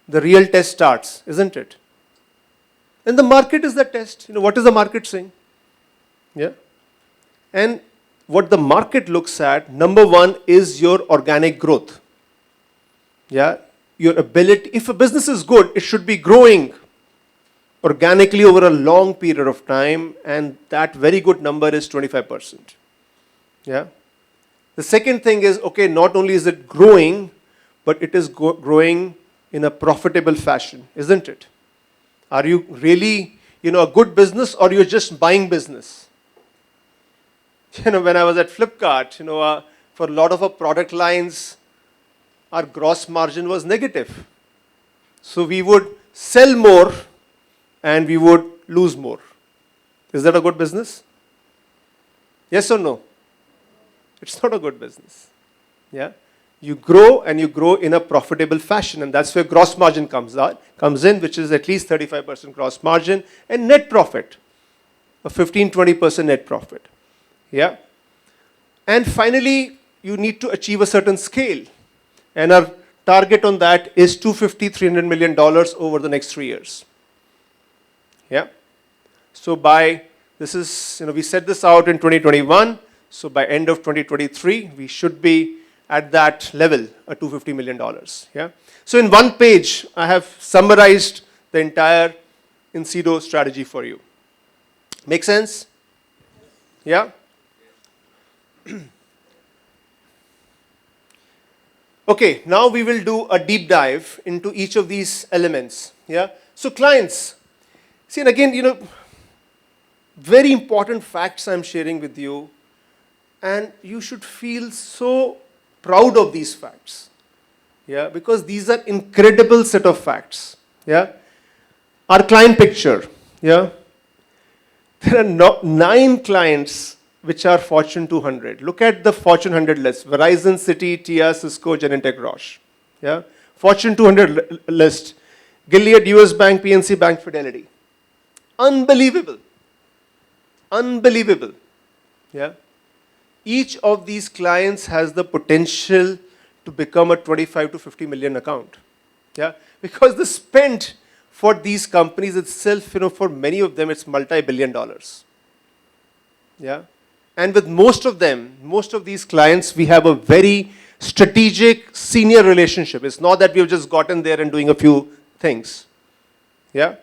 the real test starts, isn't it? And the market is the test. What is the market saying? Yeah? And what the market looks at, number one is your organic growth. Yeah, your ability, if a business is good, it should be growing organically over a long period of time, and that very good number is 25%. Yeah. The second thing is, okay, not only is it growing, but it is growing in a profitable fashion, isn't it? Are you really, a good business, or you're just buying business? When I was at Flipkart, for a lot of our product lines, our gross margin was negative. So we would sell more and we would lose more. Is that a good business? Yes or no? It's not a good business. Yeah? You grow, and you grow in a profitable fashion, and that's where gross margin comes in, which is at least 35% gross margin, and net profit, a 15-20% net profit. Yeah? And finally, you need to achieve a certain scale. And our target on that is $250-300 million over the next 3 years. Yeah? So we set this out in 2021. So by end of 2023, we should be at that level, a $250 million. Yeah? So in one page, I have summarized the entire incedo strategy for you. Make sense? Yeah? Okay, now we will do a deep dive into each of these elements. Yeah? So clients, see, and again, very important facts I'm sharing with you, and you should feel so proud of these facts. Yeah? Because these are incredible set of facts. Yeah? Our client picture. Yeah? There are 9 clients which are Fortune 200. Look at the Fortune 100 list. Verizon, Citi, TIA, Cisco, Genentech, Roche. Yeah? Fortune 200 list. Gilead, US Bank, PNC Bank, Fidelity. Unbelievable. Unbelievable. Yeah? Each of these clients has the potential to become a 25 to 50 million account. Yeah? Because the spend for these companies itself, for many of them, it's multi-billion dollars. Yeah? And with most of these clients, we have a very strategic senior relationship. It's not that we've just gotten there and doing a few things. Yeah?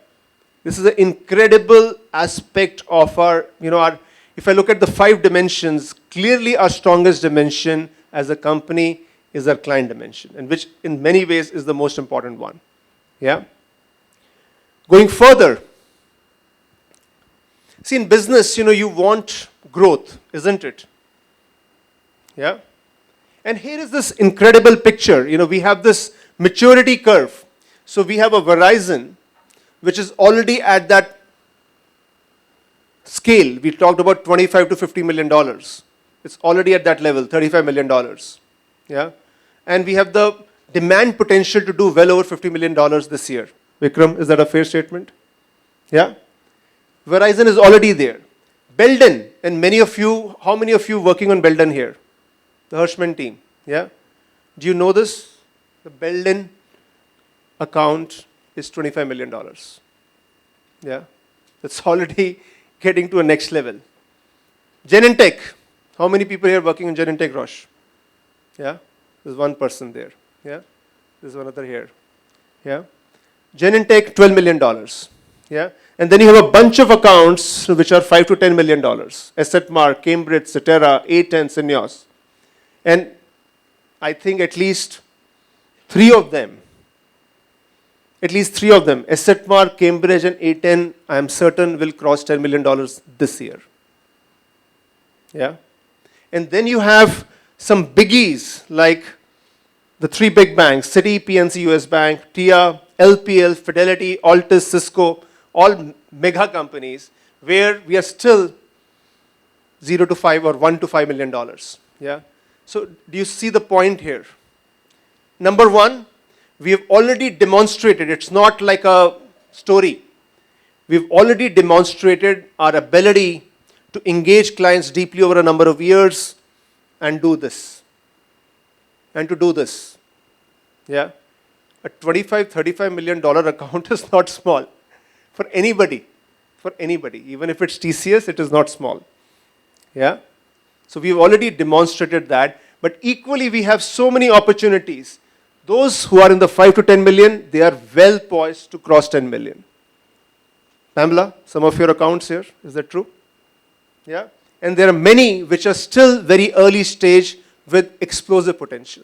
This is an incredible aspect of our, if I look at the 5 dimensions, clearly our strongest dimension as a company is our client dimension, and which in many ways is the most important one. Yeah? Going further, see, in business, you want growth, isn't it? Yeah? And here is this incredible picture. We have this maturity curve. So we have a Verizon, which is already at that scale. We talked about $25 to $50 million. It's already at that level, $35 million. Yeah? And we have the demand potential to do well over $50 million this year. Vikram, is that a fair statement? Yeah? Verizon is already there. Belden, and how many of you working on Belden here? The Hirschman team. Yeah? Do you know this? The Belden account is $25 million. Yeah? That's already getting to a next level. Genentech. How many people here working on Genentech, Roche? Yeah? There's one person there. Yeah? There's one other here. Yeah? Genentech, $12 million. Yeah? And then you have a bunch of accounts which are $5 to $10 million. Assetmark, Cambridge, Cetera, A10, Syneos. And I think at least 3 of them, Assetmark, Cambridge, and A10, I am certain will cross $10 million this year. Yeah? And then you have some biggies like the 3 big banks, Citi, PNC, US Bank, TIA, LPL, Fidelity, Altus, Cisco, all mega companies where we are still 0 to 5 or 1 to $5 million. Yeah? So do you see the point here? Number one, we have already demonstrated, it's not like a story. We've already demonstrated our ability to engage clients deeply over a number of years and do this. And to do this. Yeah? A $25, $35 million account is not small. For anybody, even if it's TCS, it is not small. Yeah? So we've already demonstrated that, but equally we have so many opportunities. Those who are in the 5 to 10 million, they are well poised to cross 10 million. Pamela, some of your accounts here, is that true? Yeah? And there are many which are still very early stage with explosive potential.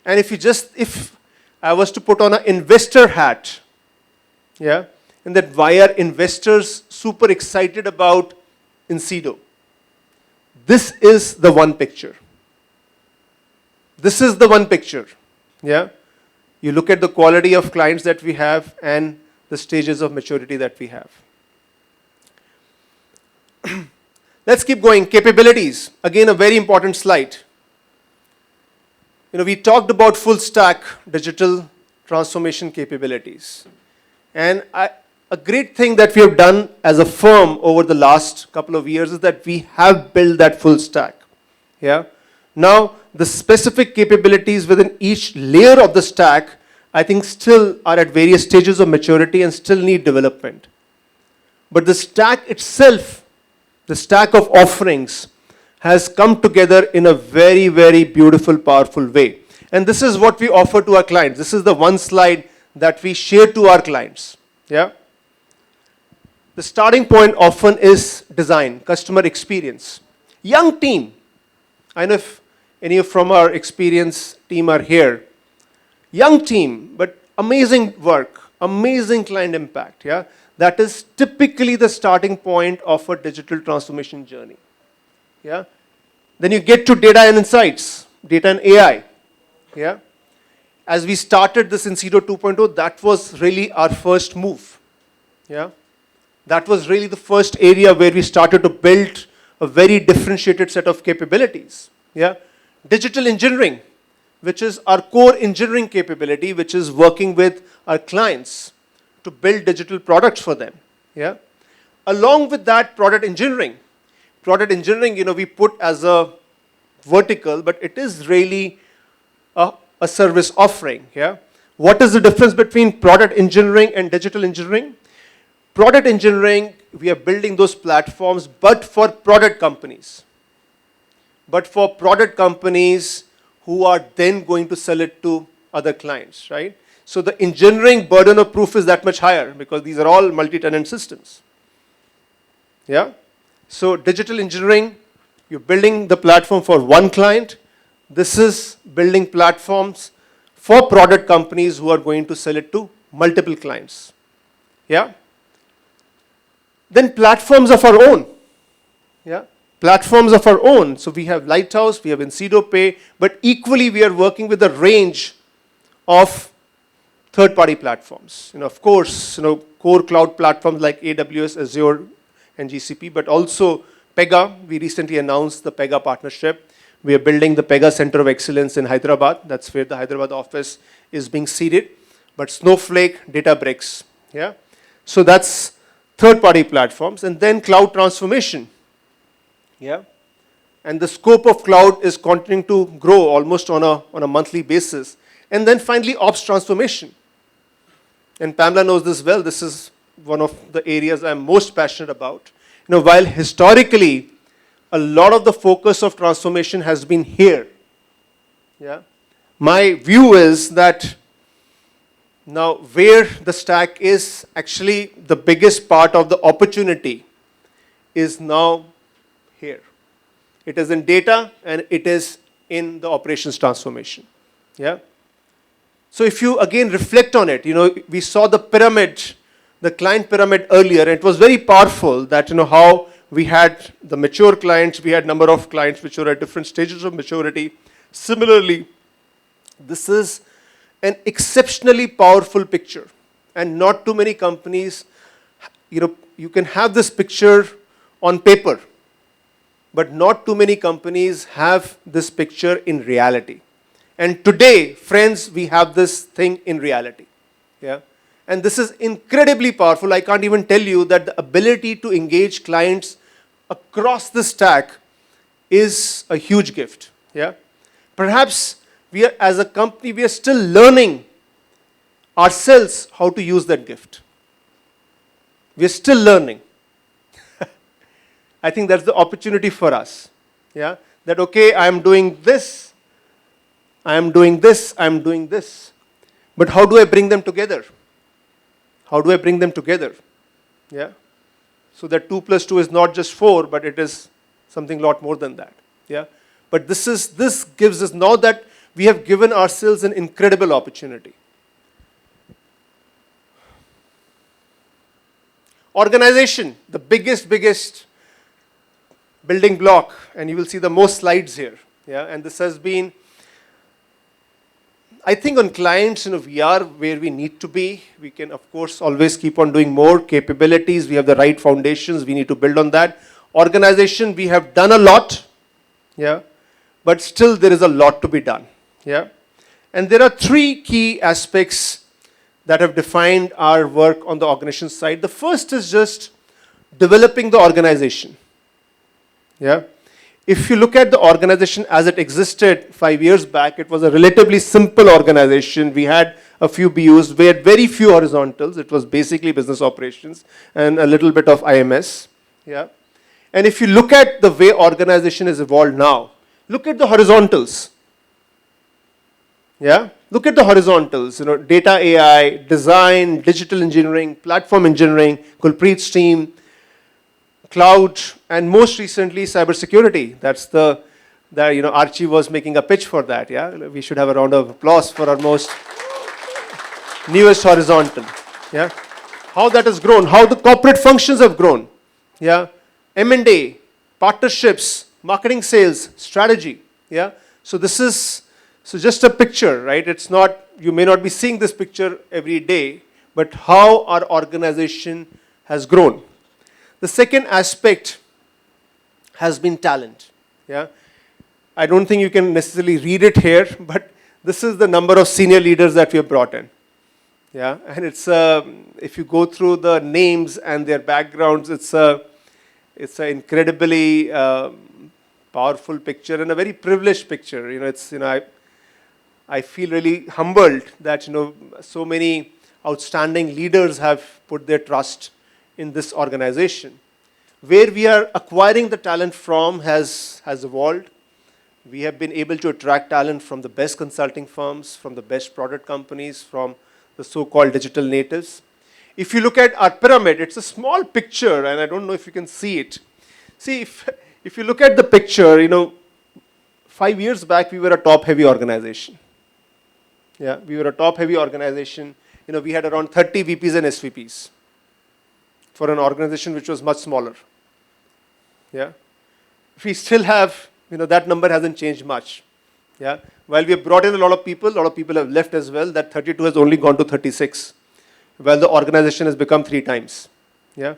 And if I was to put on an investor hat, yeah, and that why are investors super excited about incedo? This is the one picture. This is the one picture. Yeah? You look at the quality of clients that we have and the stages of maturity that we have. Let's keep going. Capabilities. Again, a very important slide. We talked about full stack digital transformation capabilities. And a great thing that we have done as a firm over the last couple of years is that we have built that full stack. Yeah? Now, the specific capabilities within each layer of the stack, I think still are at various stages of maturity and still need development. But the stack itself, the stack of offerings, has come together in a very, very beautiful, powerful way. And this is what we offer to our clients. This is the one slide that we share to our clients. Yeah? The starting point often is design, customer experience. Young team. I know if any from our experience team are here. Young team, but amazing work, amazing client impact. Yeah? That is typically the starting point of a digital transformation journey. Yeah? Then you get to data and insights, data and AI. Yeah? As we started this incedo 2.0, that was really our first move. Yeah? That was really the first area where we started to build a very differentiated set of capabilities. Yeah? Digital engineering, which is our core engineering capability, which is working with our clients to build digital products for them. Yeah? Along with that, product engineering. Product engineering, we put as a vertical, but it is really a service offering. Yeah? What is the difference between product engineering and digital engineering? Product engineering, we are building those platforms, but for product companies. But for product companies who are then going to sell it to other clients, right? So the engineering burden of proof is that much higher because these are all multi-tenant systems. Yeah? So digital engineering, you're building the platform for one client. This is building platforms for product companies who are going to sell it to multiple clients. Yeah? Then platforms of our own. Yeah? Platforms of our own. So we have Lighthouse, we have incedo Pay, but equally we are working with a range of third-party platforms. Of course, core cloud platforms like AWS, Azure, and GCP, but also Pega. We recently announced the Pega partnership. We are building the Pega Center of Excellence in Hyderabad. That's where the Hyderabad office is being seeded. But Snowflake, Databricks. Yeah? So that's third-party platforms. And then cloud transformation. Yeah? And the scope of cloud is continuing to grow almost on a monthly basis. And then finally, ops transformation. And Pamela knows this well. This is one of the areas I'm most passionate about. While historically, a lot of the focus of transformation has been here. Yeah? My view is that now where the stack is actually the biggest part of the opportunity is now here. It is in data and it is in the operations transformation. Yeah? So if you again reflect on it, we saw the pyramid, the client pyramid earlier, and it was very powerful that how we had the mature clients, we had number of clients which were at different stages of maturity. Similarly, this is an exceptionally powerful picture, and not too many companies, you can have this picture on paper, but not too many companies have this picture in reality. And today, friends, we have this thing in reality. Yeah? And this is incredibly powerful. I can't even tell you that the ability to engage clients across the stack is a huge gift. Yeah? Perhaps we are, as a company, we are still learning ourselves how to use that gift. We are still learning. I think that's the opportunity for us. Yeah, that okay, I am doing this, I am doing this, I am doing this. But how do I bring them together? How do I bring them together? Yeah. So that 2 plus 2 is not just 4, but it is something a lot more than that. Yeah. But this gives us, now that we have given ourselves an incredible opportunity. Organization, the biggest building block, and you will see the most slides here. Yeah, and this has been, I think on clients, we are where we need to be. We can, of course, always keep on doing more capabilities. We have the right foundations. We need to build on that. Organization, we have done a lot. Yeah, but still there is a lot to be done. Yeah, and there are 3 key aspects that have defined our work on the organization side. The first is just developing the organization. Yeah. If you look at the organization as it existed 5 years back, it was a relatively simple organization. We had a few BUs, we had very few horizontals. It was basically business operations and a little bit of IMS. Yeah. And if you look at the way organization has evolved now, look at the horizontals. Yeah, look at the horizontals. Data AI, design, digital engineering, platform engineering, Kulpreet's team, cloud, and most recently cybersecurity. That's Archie was making a pitch for that. Yeah, we should have a round of applause for our most newest horizontal. Yeah, how that has grown, how the corporate functions have grown. Yeah, M&A, partnerships, marketing, sales, strategy. Yeah, so this is. So just a picture, right? It's not, you may not be seeing this picture every day, but how our organization has grown. The second aspect has been talent. Yeah, I don't think you can necessarily read it here, but this is the number of senior leaders that we have brought in. Yeah, and it's if you go through the names and their backgrounds, it's an incredibly powerful picture and a very privileged picture. I feel really humbled that so many outstanding leaders have put their trust in this organization. Where we are acquiring the talent from has evolved. We have been able to attract talent from the best consulting firms, from the best product companies, from the so-called digital natives. If you look at our pyramid, it's a small picture, and I don't know if you can see it. See, if you look at the picture, 5 years back we were a top-heavy organization. Yeah, we were a top-heavy organization. We had around 30 VPs and SVPs for an organization which was much smaller. Yeah, we still have, that number hasn't changed much. Yeah, while we have brought in a lot of people have left as well. That 32 has only gone to 36, while the organization has become 3 times. Yeah,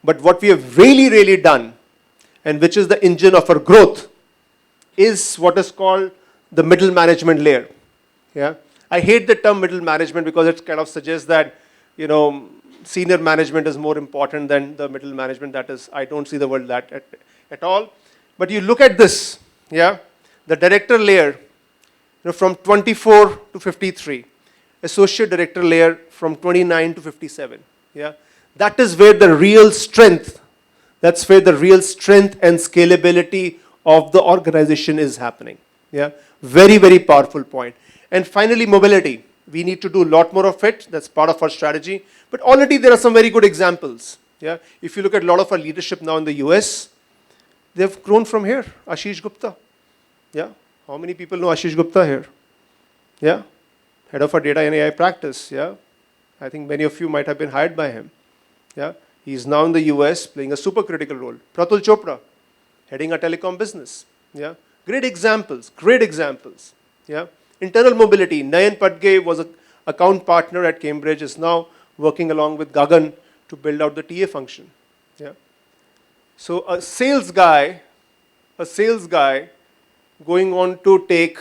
but what we have really done, and which is the engine of our growth, is what is called the middle management layer. Yeah. I hate the term middle management because it kind of suggests that, senior management is more important than the middle management. That is, I don't see the word that at all. But you look at this, yeah, the director layer, from 24 to 53, associate director layer from 29 to 57. Yeah, that is where the real strength, that's where the real strength and scalability of the organization is happening. Yeah, very powerful point. And finally, mobility. We need to do a lot more of it. That's part of our strategy. But already there are some very good examples. Yeah, if you look at a lot of our leadership now in the US, they've grown from here. Ashish Gupta. Yeah, how many people know Ashish Gupta here? Yeah, head of our data and AI practice. Yeah, I think many of you might have been hired by him. Yeah, he's now in the US playing a super critical role. Pratul Chopra, heading a telecom business. Yeah, great examples. Yeah. Internal mobility. Nayan Padge was an account partner at Cambridge, is now working along with Gagan to build out the TA function. Yeah. So a sales guy going on to take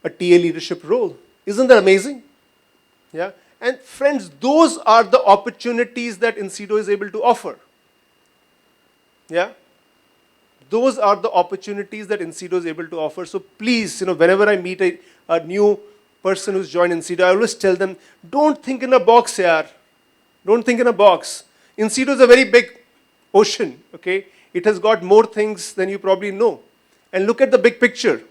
a TA leadership role. Isn't that amazing? Yeah. And friends, those are the opportunities that incedo is able to offer. Yeah. Those are the opportunities that incedo is able to offer. So please, whenever I meet a new person who's joined incedo, I always tell them, don't think in a box, yaar. Don't think in a box. Incedo is a very big ocean, okay? It has got more things than you probably know. And look at the big picture.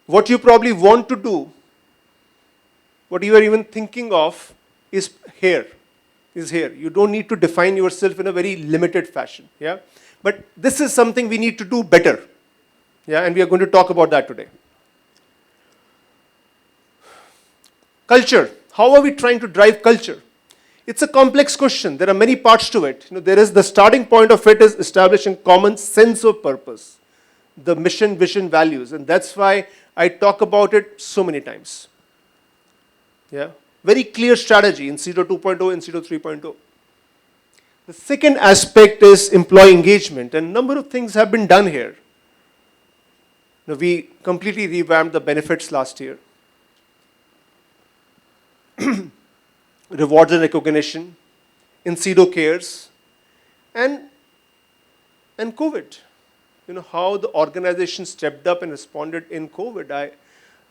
What you probably want to do, what you are even thinking of, is here. You don't need to define yourself in a very limited fashion. Yeah? But this is something we need to do better. Yeah? And we are going to talk about that today. Culture. How are we trying to drive culture? It's a complex question. There are many parts to it. There is the starting point of it is establishing common sense of purpose, the mission, vision, values, and that's why I talk about it so many times. Yeah, very clear strategy in incedo 2.0, incedo 3.0. The second aspect is employee engagement, and a number of things have been done here. We completely revamped the benefits last year. Rewards and recognition, incedo cares, and COVID. How the organization stepped up and responded in COVID.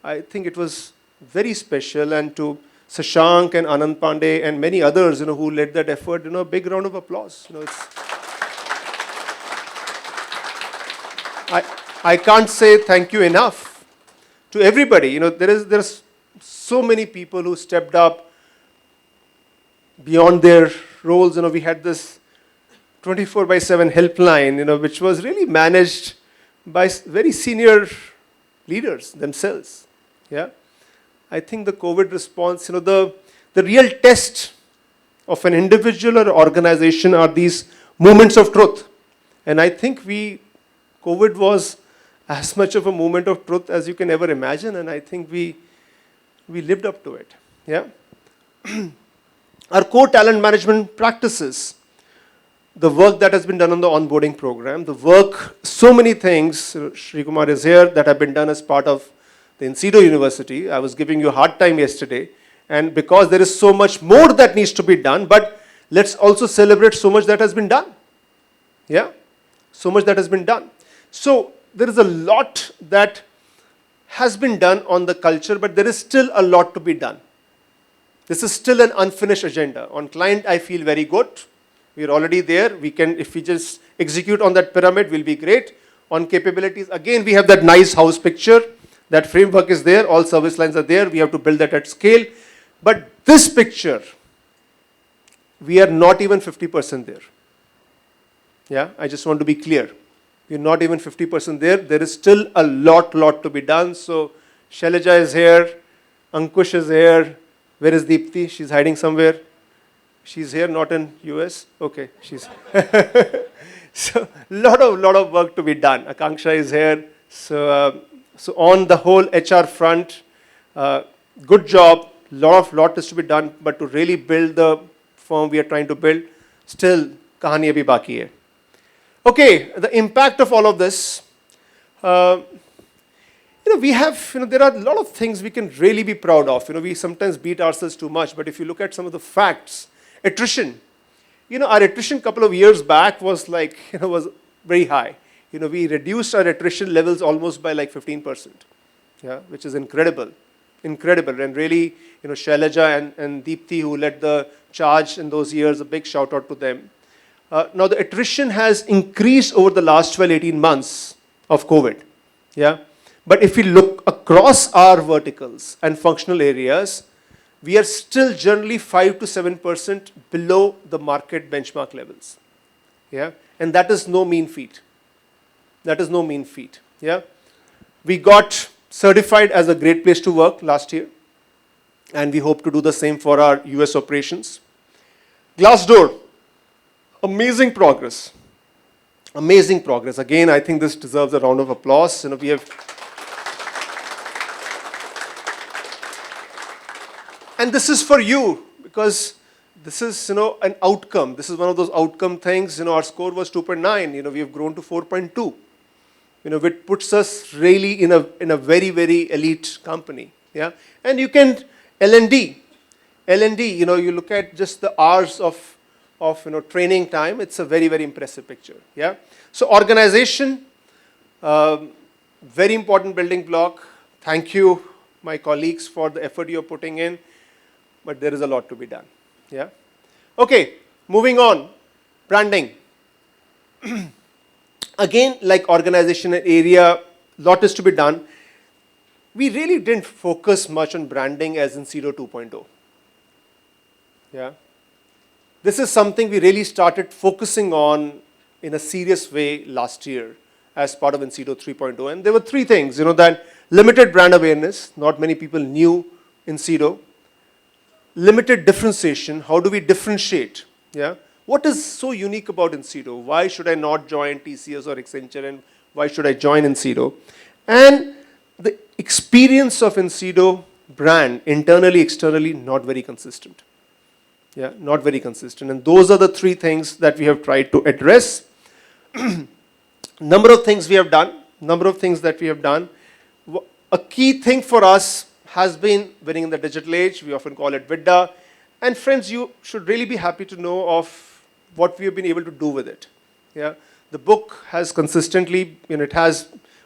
I think it was very special, and to Sashank and Anand Pandey and many others, who led that effort, a big round of applause. I can't say thank you enough to everybody. There's so many people who stepped up beyond their roles. We had this 24/7 helpline, which was really managed by very senior leaders themselves. Yeah, I think the COVID response, the real test of an individual or organization are these moments of truth, and I think COVID was as much of a moment of truth as you can ever imagine, and I think we lived up to it. Yeah. Our core talent management practices, the work that has been done on the onboarding program, the work, so many things, Sri Kumar is here, that have been done as part of the Incedo University. I was giving you a hard time yesterday, and because there is so much more that needs to be done, but let's also celebrate so much that has been done. Yeah? So much that has been done. So there is a lot that has been done on the culture, but there is still a lot to be done. This is still an unfinished agenda. On client, I feel very good. We're already there. We can, if we just execute on that pyramid, we'll be great. On capabilities, again, we have that nice house picture. That framework is there. All service lines are there. We have to build that at scale. But this picture, we are not even 50% there. Yeah, I just want to be clear. We're not even 50% there. There is still a lot to be done. So Shailaja is here. Ankush is here. Where is Deepthi? She's hiding somewhere. She's here, not in US. Okay, she's. So lot of work to be done. Akanksha is here. So on the whole HR front, good job. Lot is to be done. But to really build the firm we are trying to build, still kahani abhi baki hai. Okay, the impact of all of this. We have, there are a lot of things we can really be proud of. We sometimes beat ourselves too much, but if you look at some of the facts, attrition, our attrition a couple of years back was like, was very high. We reduced our attrition levels almost by like 15%, yeah, which is incredible. And really, Shailaja and Deepthi, who led the charge in those years, a big shout out to them. Now the attrition has increased over the last 12, 18 months of COVID, yeah. But if we look across our verticals and functional areas, we are still generally 5 to 7% below the market benchmark levels. Yeah? And that is no mean feat. Yeah? We got certified as a great place to work last year, and we hope to do the same for our US operations. Glassdoor, amazing progress. Again, I think this deserves a round of applause. We have. And this is for you, because this is, an outcome. This is one of those outcome things. Our score was 2.9. We have grown to 4.2. Which puts us really in a very, very elite company. Yeah. And you can L&D. You look at just the hours of training time. It's a very, very impressive picture. Yeah. So organization, very important building block. Thank you, my colleagues, for the effort you're putting in. But there is a lot to be done. Yeah. Okay, moving on. Branding. Again, like organization and area, lot is to be done. We really didn't focus much on branding as incedo 2.0. Yeah. This is something we really started focusing on in a serious way last year as part of incedo 3.0. And there were three things, that limited brand awareness, not many people knew incedo. Limited differentiation, how do we differentiate? Yeah. What is so unique about incedo? Why should I not join TCS or Accenture, and why should I join incedo? And the experience of incedo brand, internally, externally, not very consistent. Yeah, not very consistent. And those are the three things that we have tried to address. Number of things we have done. A key thing for us has been winning in the digital age. We often call it VIDA. And friends, you should really be happy to know of what we have been able to do with it. Yeah, the book has consistently,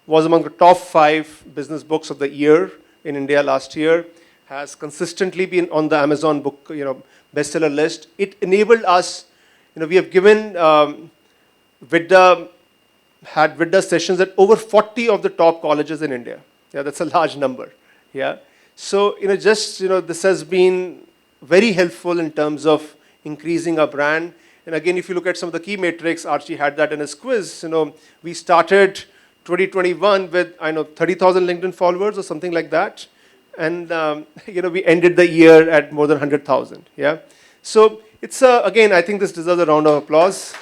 was among the top 5 business books of the year in India last year. Has consistently been on the Amazon book, bestseller list. It enabled us, we have given VIDA, had VIDA sessions at over 40 of the top colleges in India. Yeah, that's a large number. Yeah. So, this has been very helpful in terms of increasing our brand. And again, if you look at some of the key metrics, Archie had that in his quiz, we started 2021 with, 30,000 LinkedIn followers or something like that. And, we ended the year at more than 100,000. Yeah. So it's, again, I think this deserves a round of applause.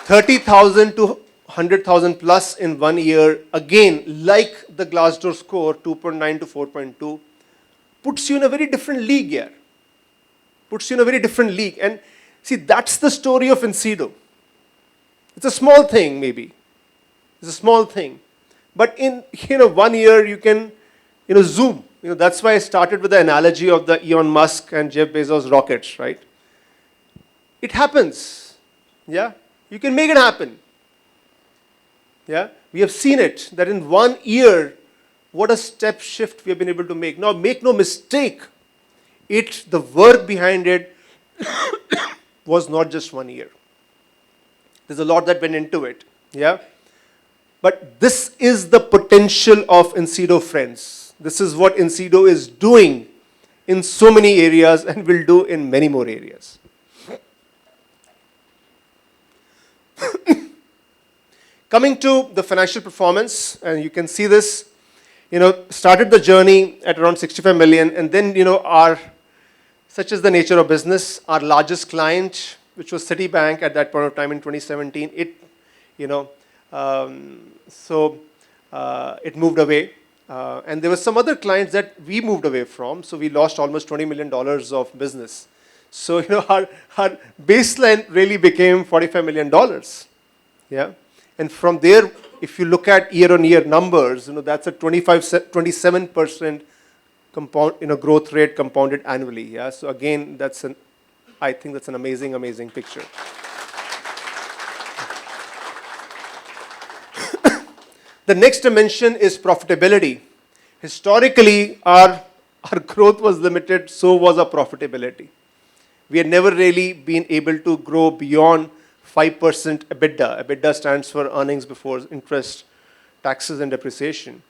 30,000 to 100,000 plus in 1 year, again, like the Glassdoor score, 2.9 to 4.2, puts you in a very different league here. And see, that's the story of incedo. It's a small thing, maybe. It's a small thing. But in 1 year, you can zoom. That's why I started with the analogy of the Elon Musk and Jeff Bezos rockets, right? It happens. Yeah? You can make it happen. Yeah? We have seen it, that in 1 year, what a step shift we have been able to make. Now, make no mistake, the work behind it was not just 1 year. There's a lot that went into it. Yeah? But this is the potential of incedo, friends. This is what incedo is doing in so many areas and will do in many more areas. Coming to the financial performance, and you can see this, started the journey at around 65 million, and then, such is the nature of business, our largest client, which was Citibank at that point of time in 2017, it moved away. And there were some other clients that we moved away from, so we lost almost $20 million of business. So, our baseline really became $45 million. Yeah. And from there, if you look at year-on-year numbers, that's a 27% compound, growth rate compounded annually. Yeah. So again, I think that's an amazing, amazing picture. The next dimension is profitability. Historically, our growth was limited, so was our profitability. We had never really been able to grow beyond 5% EBITDA. EBITDA stands for earnings before interest, taxes, and depreciation.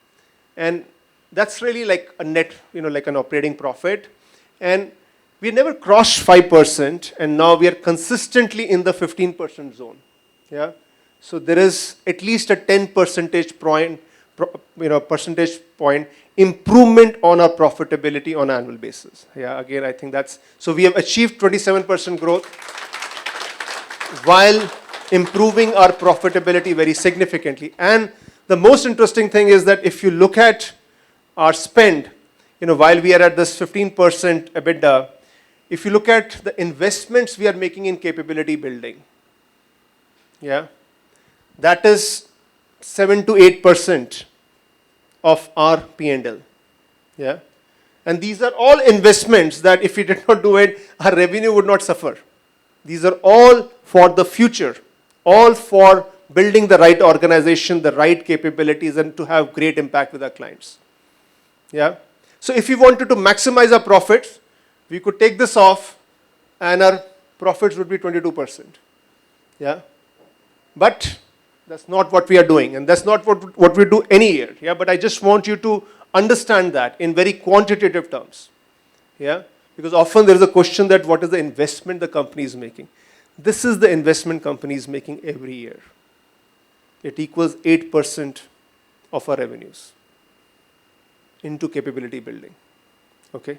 And that's really like a net, like an operating profit. And we never crossed 5%, and now we are consistently in the 15% zone. Yeah. So there is at least a 10 percentage point improvement on our profitability on an annual basis. Yeah, again, I think so we have achieved 27% growth while improving our profitability very significantly. And the most interesting thing is that if you look at our spend, while we are at this 15% EBITDA, if you look at the investments we are making in capability building, yeah, that is 7 to 8% of our P&L. Yeah? And these are all investments that if we did not do it, our revenue would not suffer. These are all for the future, all for building the right organization, the right capabilities, and to have great impact with our clients. Yeah? So if we wanted to maximize our profits, we could take this off, and our profits would be 22%. Yeah. But that's not what we are doing, and that's not what we do any year. Yeah. But I just want you to understand that in very quantitative terms. Yeah. Because often there is a question that what is the investment the company is making. This is the investment company is making every year. It equals 8% of our revenues into capability building. Okay.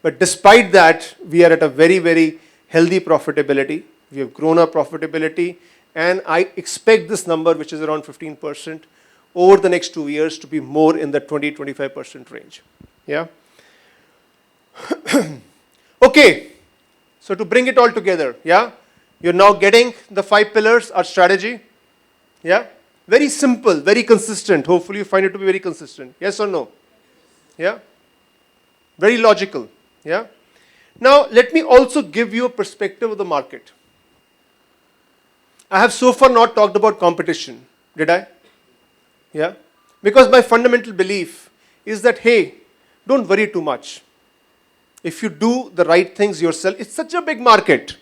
But despite that, we are at a very, very healthy profitability. We have grown our profitability, and I expect this number, which is around 15%, over the next 2 years to be more in the 20-25% range. Yeah. Okay. So to bring it all together, yeah, you're now getting the 5 pillars, our strategy. Yeah. Very simple, very consistent. Hopefully you find it to be very consistent. Yes or no? Yeah. Very logical. Yeah. Now let me also give you a perspective of the market. I have so far not talked about competition, did I? Yeah. Because my fundamental belief is that, hey, don't worry too much. If you do the right things yourself, it's such a big market.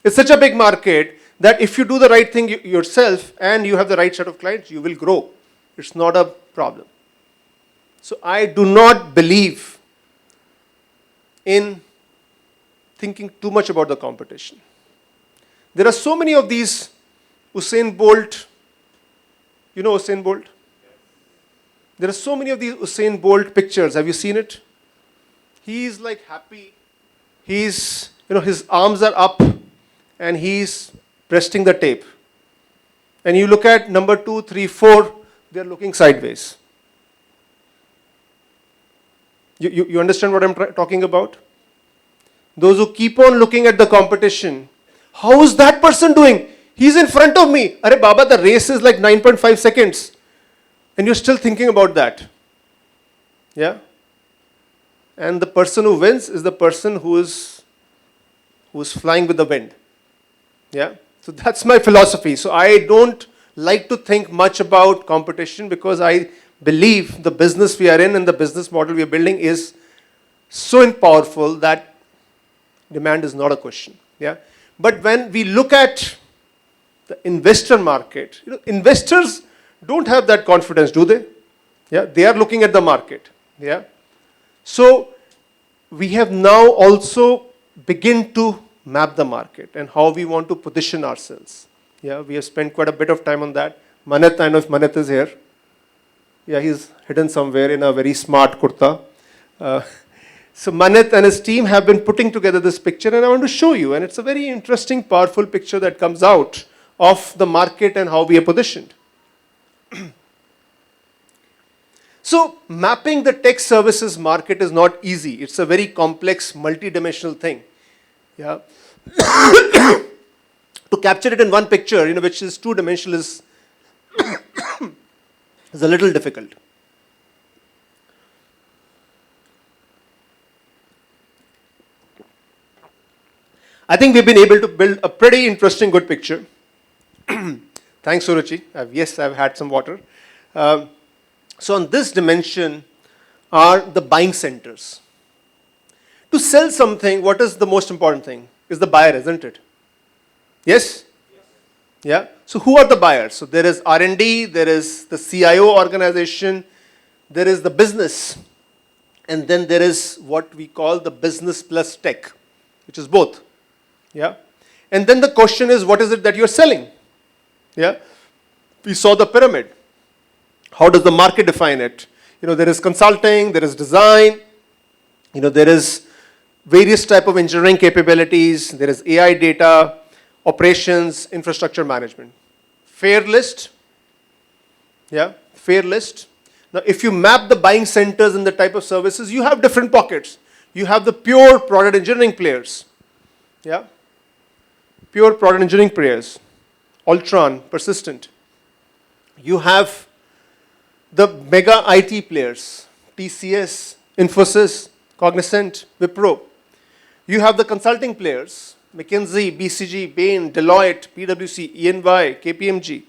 It's such a big market that if you do the right thing yourself and you have the right set of clients, you will grow. It's not a problem. So I do not believe in thinking too much about the competition. There are so many of these Usain Bolt. You know Usain Bolt? There are so many of these Usain Bolt pictures. Have you seen it? He's like happy. He's, his arms are up and he's resting the tape. And you look at number 2, 3, 4, they're looking sideways. You understand what I'm talking about? Those who keep on looking at the competition, how is that person doing? He's in front of me. Arey Baba, the race is like 9.5 seconds. And you're still thinking about that. Yeah? And the person who wins is the person who is flying with the wind. Yeah? So that's my philosophy. So I don't like to think much about competition because I believe the business we are in and the business model we are building is so powerful that demand is not a question. Yeah? But when we look at the investor market, investors don't have that confidence, do they? Yeah? They are looking at the market. Yeah? So we have now also begin to map the market and how we want to position ourselves. Yeah, we have spent quite a bit of time on that. Manat, I know if Manat is here. Yeah, he's hidden somewhere in a very smart kurta. So Manat and his team have been putting together this picture and I want to show you. And it's a very interesting, powerful picture that comes out of the market and how we are positioned. So mapping the tech services market is not easy. It's a very complex, multi-dimensional thing. Yeah. To capture it in one picture, which is two-dimensional, is a little difficult. I think we've been able to build a pretty interesting, good picture. Thanks, Suruchi. Yes, I've had some water. So on this dimension are the buying centers. To sell something, what is the most important thing? Is the buyer, isn't it? Yes? Yeah. So who are the buyers? So there is R&D, there is the CIO organization, there is the business, and then there is what we call the business plus tech, which is both. Yeah. And then the question is, what is it that you're selling? Yeah. We saw the pyramid. How does the market define it? There is consulting, there is design, there is various type of engineering capabilities, there is AI data, operations, infrastructure management. Fair list? Yeah, fair list. Now, if you map the buying centers and the type of services, you have different pockets. You have the pure product engineering players. Yeah, pure product engineering players. Ultron, Persistent. You have the mega IT players, TCS, Infosys, Cognizant, Wipro. You have the consulting players, McKinsey, BCG, Bain, Deloitte, PwC, EY, KPMG.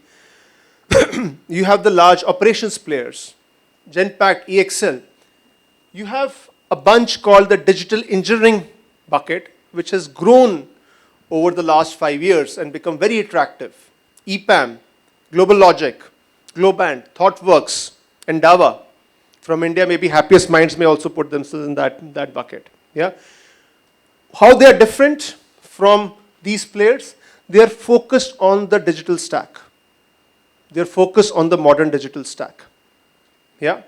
You have the large operations players, Genpact, EXL. You have a bunch called the digital engineering bucket, which has grown over the last 5 years and become very attractive. EPAM, Global Logic, Globant, ThoughtWorks, and Endava from India, maybe Happiest Minds may also put themselves in that bucket. Yeah? How they are different from these players? They are focused on the digital stack. They are focused on the modern digital stack. Yeah?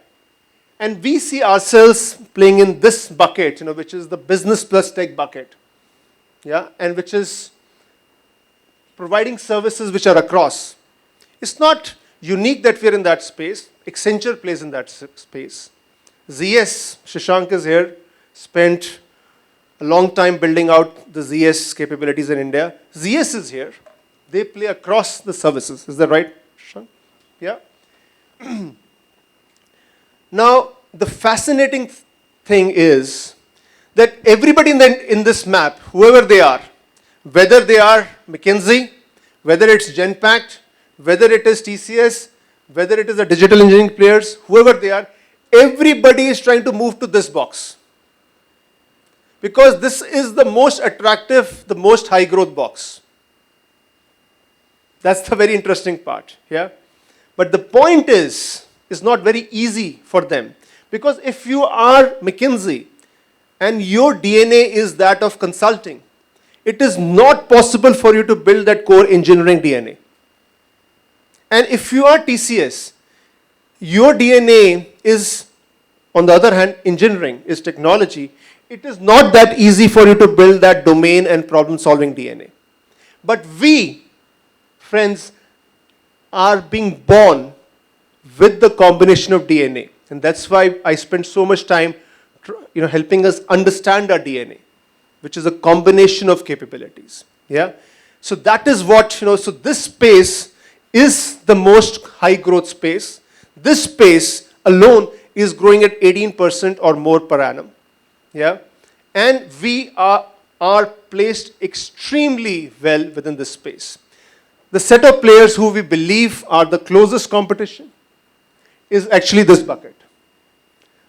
And we see ourselves playing in this bucket, which is the business plus tech bucket. Yeah? And which is providing services which are across. It's not unique that we're in that space. Accenture plays in that space. ZS, Shashank is here, spent a long time building out the ZS capabilities in India. ZS is here. They play across the services. Is that right, Shashank? Yeah? Now, the fascinating thing is that everybody in this map, whoever they are, whether they are McKinsey, whether it's Genpact, whether it is TCS, whether it is the digital engineering players, whoever they are, everybody is trying to move to this box. Because this is the most attractive, the most high growth box. That's the very interesting part. Yeah? But the point is, it's not very easy for them. Because if you are McKinsey and your DNA is that of consulting, it is not possible for you to build that core engineering DNA. And if you are TCS, your DNA is, on the other hand, engineering, is technology. It is not that easy for you to build that domain and problem-solving DNA. But we, friends, are being born with the combination of DNA. And that's why I spend so much time helping us understand our DNA, which is a combination of capabilities. Yeah? So that is what, so this space is the most high growth space. This space alone is growing at 18% or more per annum. Yeah? And we are placed extremely well within this space. The set of players who we believe are the closest competition is actually this bucket.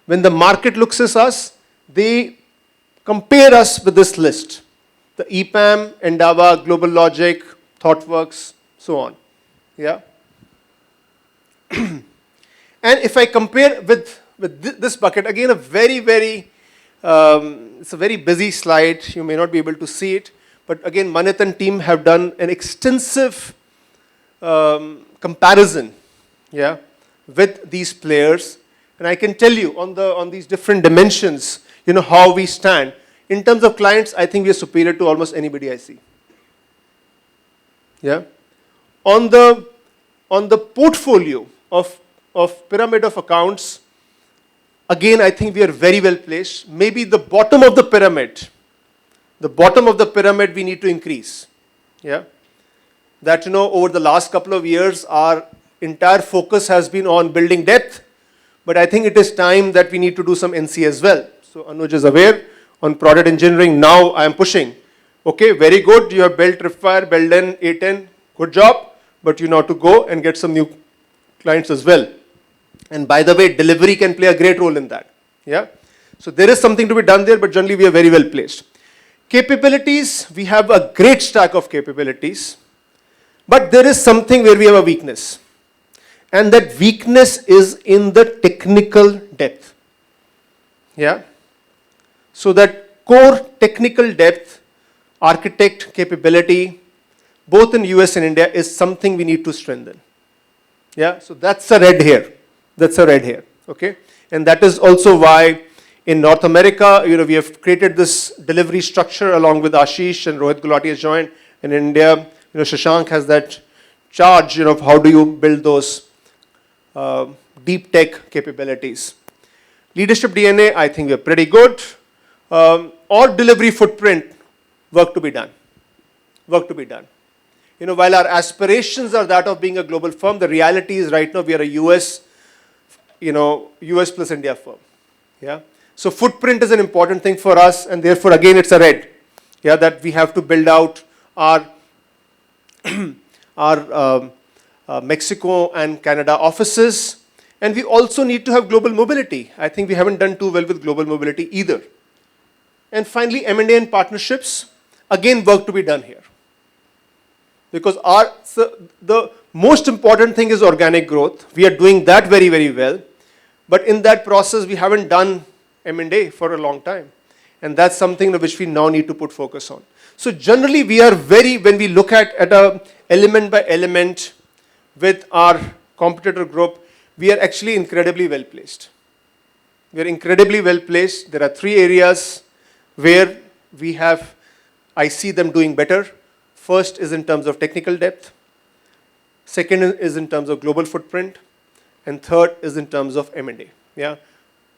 When the market looks at us, they compare us with this list. The EPAM, Endava, Global Logic, ThoughtWorks, so on. Yeah? And if I compare with this bucket, again a very, very, it's a very busy slide. You may not be able to see it. But again, Manit and team have done an extensive comparison, yeah, with these players. And I can tell you on these different dimensions, how we stand. In terms of clients, I think we are superior to almost anybody I see. Yeah? On the portfolio of pyramid of accounts, again, I think we are very well placed. Maybe the bottom of the pyramid we need to increase. Yeah? That, over the last couple of years, our entire focus has been on building depth, but I think it is time that we need to do some NC as well. So Anuj is aware. On product engineering, now I am pushing. Okay, very good. You have built Tripwire, Belden, A10, good job. But you know to go and get some new clients as well. And by the way, delivery can play a great role in that. Yeah. So there is something to be done there, but generally we are very well placed. Capabilities, we have a great stack of capabilities. But there is something where we have a weakness. And that weakness is in the technical depth. Yeah. So that core technical depth, architect capability, both in US and India, is something we need to strengthen. Yeah, so that's a red here. That's a red here. Okay, and that is also why in North America, we have created this delivery structure along with Ashish and Rohit Gulati has joined. In India, Shashank has that charge. Of how do you build those deep tech capabilities. Leadership DNA, I think we're pretty good. Or delivery footprint, work to be done. Work to be done. While our aspirations are that of being a global firm, the reality is right now we are a US plus India firm. Yeah. So footprint is an important thing for us, and therefore again it's a red. Yeah, that we have to build out our Mexico and Canada offices, and we also need to have global mobility. I think we haven't done too well with global mobility either. And finally, M&A and partnerships. again, work to be done here. Because the most important thing is organic growth. We are doing that very, very well. But in that process, we haven't done M&A for a long time. And that's something which we now need to put focus on. So generally, we are when we look at a element by element with our competitor group, we are actually incredibly well placed. We are incredibly well placed. There are 3 areas where I see them doing better. First is in terms of technical depth. Second is in terms of global footprint. And third is in terms of M&A. Yeah.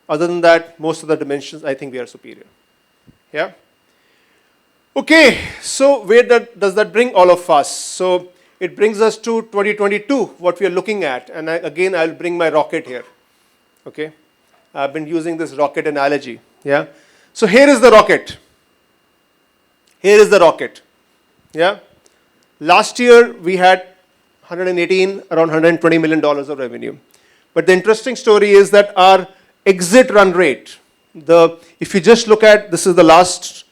Other than that, most of the dimensions, I think we are superior. Yeah. Okay. So where does that bring all of us? So it brings us to 2022, what we are looking at. And again, I'll bring my rocket here. Okay. I've been using this rocket analogy. Yeah. So here is the rocket. Here is the rocket. Yeah. Last year we had 118, around $120 million of revenue. But the interesting story is that our exit run rate, if you just look at, this is the last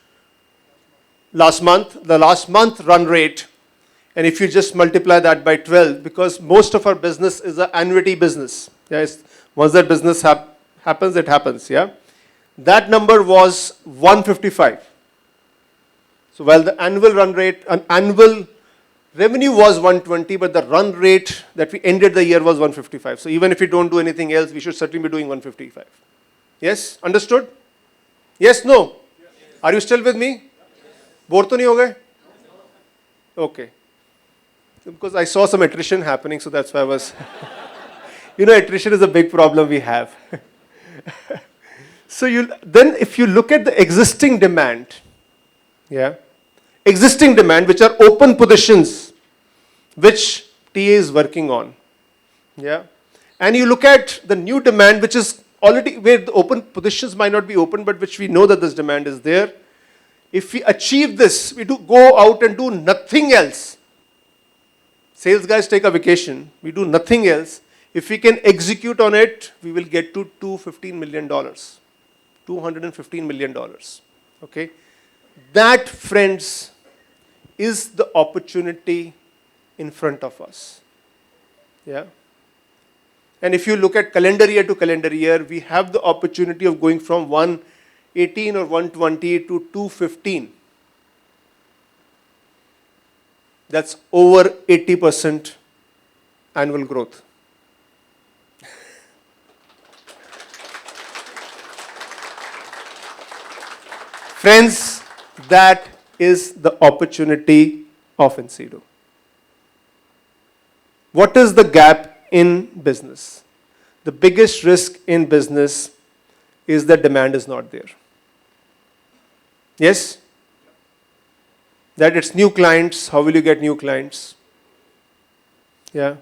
month run rate, and if you just multiply that by 12, because most of our business is an annuity business. Yeah, once that business happens, it happens. Yeah, that number was 155. So while the annual run rate, annual revenue was 120, but the run rate that we ended the year was 155. So even if we don't do anything else, we should certainly be doing 155. Yes? Understood? Yes? No? Yes. Are you still with me? Bore to nahi ho gaye? Okay. Because I saw some attrition happening, so that's why I was... attrition is a big problem we have. So then if you look at the existing demand, yeah, existing demand, which are open positions, which TA is working on. Yeah. And you look at the new demand, which is already where the open positions might not be open, but which we know that this demand is there. If we achieve this, we go out and do nothing else. Sales guys take a vacation. We do nothing else. If we can execute on it, we will get to $215 million. $215 million. Okay. That, friends, is the opportunity in front of us. Yeah. And if you look at calendar year to calendar year, we have the opportunity of going from 118 or 120 to 215. That's over 80% annual growth. Friends, that is the opportunity of incedo. What is the gap in business? The biggest risk in business is that demand is not there. Yes? That it's new clients. How will you get new clients? Yeah.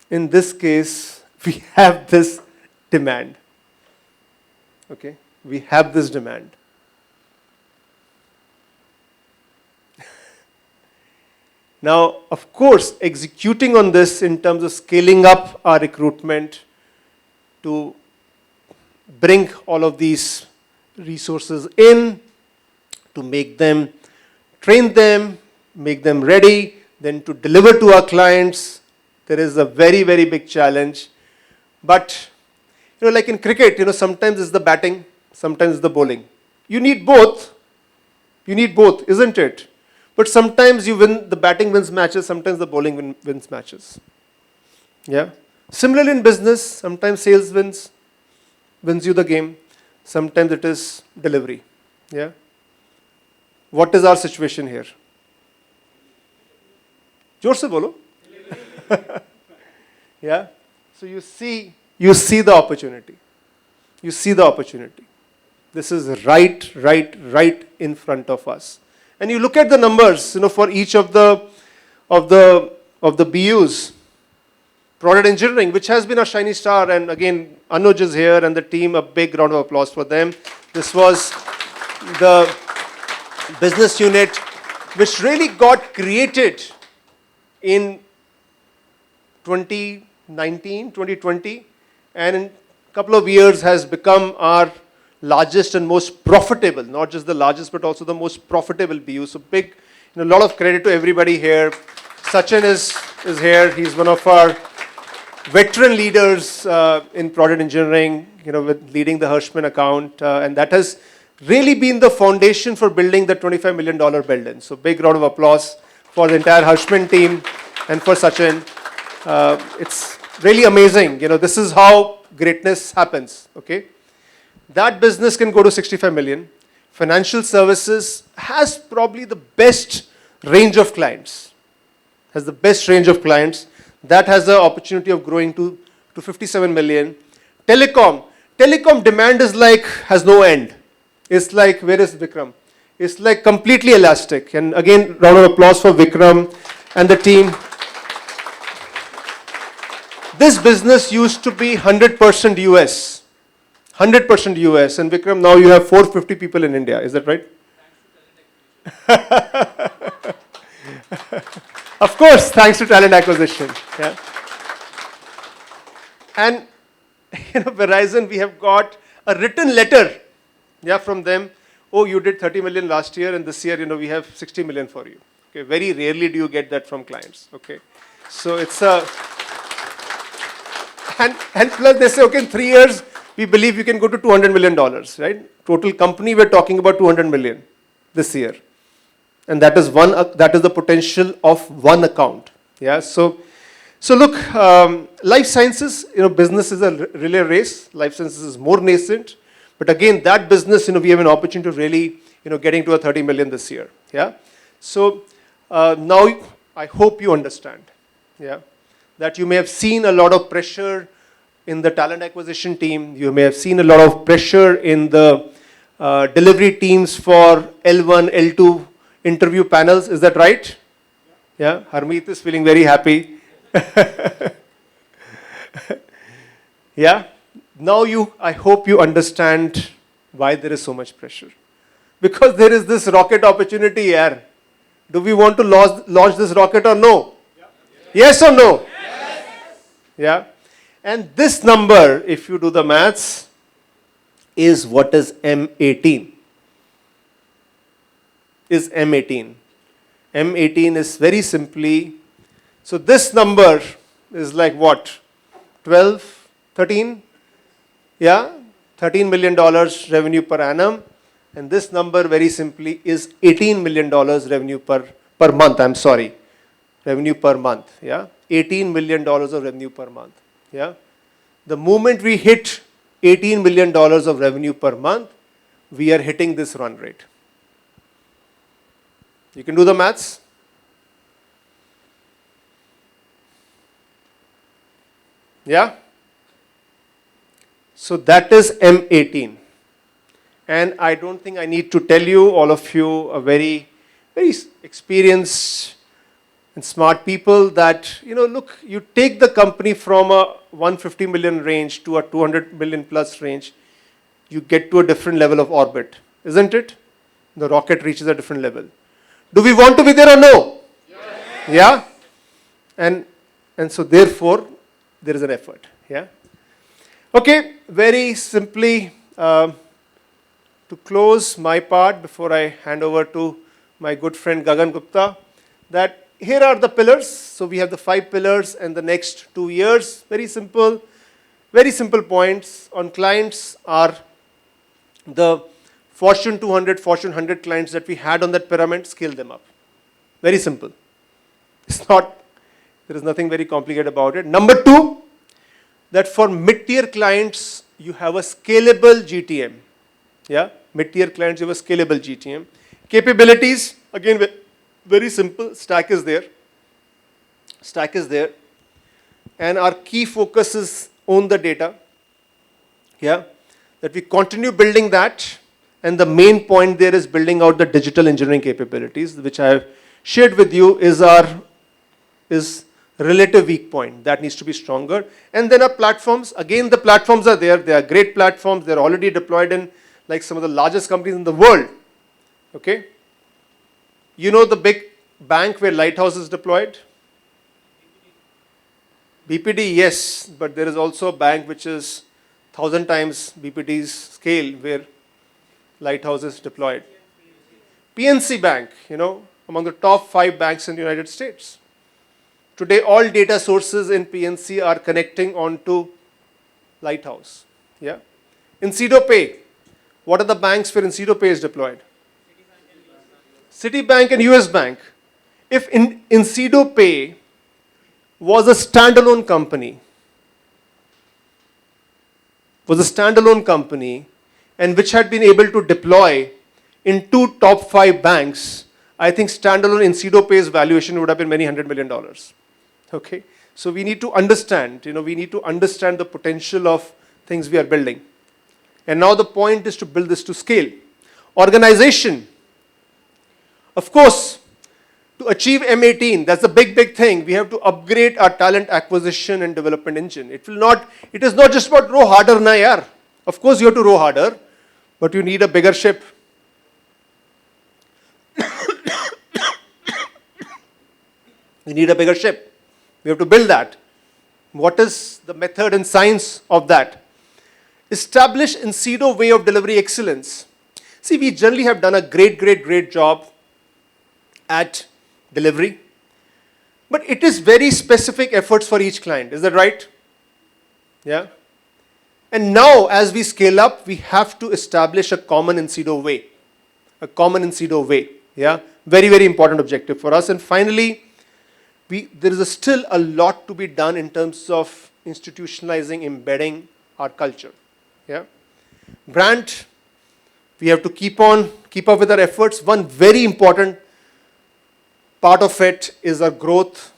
In this case, we have this demand. Okay? We have this demand. Now, of course, executing on this in terms of scaling up our recruitment to bring all of these resources in, to make them, train them, make them ready, then to deliver to our clients, there is a very, very big challenge. But, like in cricket, sometimes it's the batting, sometimes it's the bowling. You need both. You need both, isn't it? But sometimes the batting wins matches, sometimes the bowling wins matches. Yeah. Similarly in business, sometimes sales wins you the game. Sometimes it is delivery. Yeah. What is our situation here? जोर से बोलो. Yeah. So you see the opportunity. You see the opportunity. This is right in front of us. And you look at the numbers, for each of the BUs. Product engineering, which has been a shiny star, and again, Anuj is here and the team, a big round of applause for them. This was the business unit which really got created in 2019, 2020, and in a couple of years has become our largest and most profitable, not just the largest, but also the most profitable BU. So big, a lot of credit to everybody here. Sachin is here. He's one of our veteran leaders in product engineering, with leading the Hirschman account, and that has really been the foundation for building the $25 million build-in. So big round of applause for the entire Hirschman team and for Sachin. It's really amazing. This is how greatness happens. Okay, that business can go to 65 million. Financial services has probably the best range of clients. Has the best range of clients. That has the opportunity of growing to 57 million. Telecom demand is like, has no end. It's like, where is Vikram? It's like completely elastic. And again, round of applause for Vikram and the team. This business used to be 100% US. 100% US. And Vikram, now you have 450 people in India. Is that right? Of course, thanks to talent acquisition. Yeah. And Verizon, we have got a written letter, from them. Oh, you did 30 million last year, and this year, we have 60 million for you. Okay, very rarely do you get that from clients. Okay, so it's a and plus they say, okay, in 3 years, we believe you can go to $200 million, right? Total company, we're talking about 200 million this year. And that is the potential of one account. Yeah. So look, life sciences, business is a relay race. Life sciences is more nascent, but again, that business, we have an opportunity to really, getting to a 30 million this year. Yeah. So now I hope you understand. Yeah. That you may have seen a lot of pressure in the talent acquisition team. You may have seen a lot of pressure in the delivery teams for L1, L2 interview panels. Is that right? Yeah. Harmeet is feeling very happy. Yeah. Now I hope you understand why there is so much pressure. Because there is this rocket opportunity here. Do we want to launch this rocket or no? Yep. Yes or no? Yes. Yeah. And this number, if you do the maths, is what is M18. Is M18. M18 is very simply, so this number is like what? 12, 13? Yeah, $13 million revenue per annum. And this number very simply is $18 million revenue per month. I'm sorry. Revenue per month. Yeah, $18 million of revenue per month. Yeah. The moment we hit $18 million of revenue per month, we are hitting this run rate. You can do the maths. Yeah? So that is M18. And I don't think I need to tell you, all of you are very, very experienced and smart people, that, look, you take the company from a 150 million range to a 200 million plus range, you get to a different level of orbit, isn't it? The rocket reaches a different level. Do we want to be there or no? Yes. Yeah? And so therefore, there is an effort. Yeah? Okay, very simply, to close my part before I hand over to my good friend Gagan Gupta, that here are the pillars. So we have the 5 pillars and the next 2 years. Very simple points on clients are the Fortune 200, Fortune 100 clients that we had on that pyramid, scale them up. Very simple. It's not, there is nothing very complicated about it. Number 2, that for mid-tier clients, you have a scalable GTM. Yeah, mid-tier clients, you have a scalable GTM. Capabilities, again, very simple, stack is there. Stack is there. And our key focus is own the data. Yeah, that we continue building that. And the main point there is building out the digital engineering capabilities, which I have shared with you is relative weak point. That needs to be stronger. And then our platforms, again, the platforms are there. They are great platforms. They're already deployed in like some of the largest companies in the world. Okay? You know the big bank where Lighthouse is deployed? BPD, yes. But there is also a bank which is 1,000 times BPT's scale where Lighthouse is deployed. PNC Bank, among the top 5 banks in the United States. Today, all data sources in PNC are connecting onto Lighthouse. Yeah. Incedo Pay. What are the banks where Incedo Pay is deployed? Citibank and US Bank. If Incedo Pay was a standalone company, and which had been able to deploy in 2 top 5 banks, I think standalone Incedo Pay's valuation would have been many $100 million. Okay, so we need to understand, the potential of things we are building. And now the point is to build this to scale. Organization. Of course, to achieve M18, that's a big thing. We have to upgrade our talent acquisition and development engine. It is not just about row harder na yaar. Of course you have to row harder, but you need a bigger ship. We need a bigger ship. We have to build that. What is the method and science of that? Establish Incedo way of delivery excellence. See, we generally have done a great job at delivery, but it is very specific efforts for each client. Is that right? Yeah. And now, as we scale up, we have to establish a common Incedo way. Yeah. Very important objective for us. And finally, there is still a lot to be done in terms of institutionalizing, embedding our culture. Yeah. Brand, we have to keep up with our efforts. One very important part of it is our growth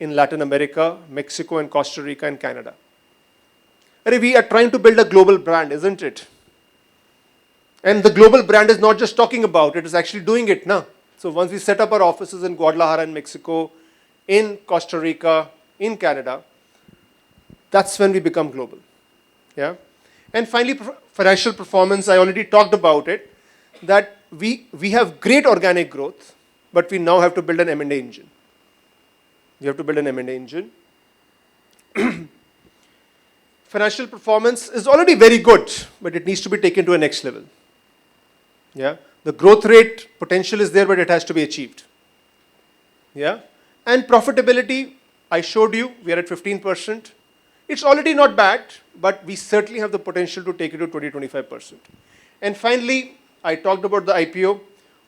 in Latin America, Mexico and Costa Rica and Canada. We are trying to build a global brand, isn't it? And the global brand is not just talking about it, it's actually doing it now. So once we set up our offices in Guadalajara in Mexico, in Costa Rica, in Canada, that's when we become global. Yeah. And finally, financial performance, I already talked about it, that we have great organic growth, but we now have to build an M&A engine. We have to build an M&A engine. Financial performance is already very good, but it needs to be taken to a next level. Yeah. The growth rate potential is there, but it has to be achieved. Yeah. And profitability, I showed you, we are at 15%. It's already not bad, but we certainly have the potential to take it to 20-25%. And finally, I talked about the IPO.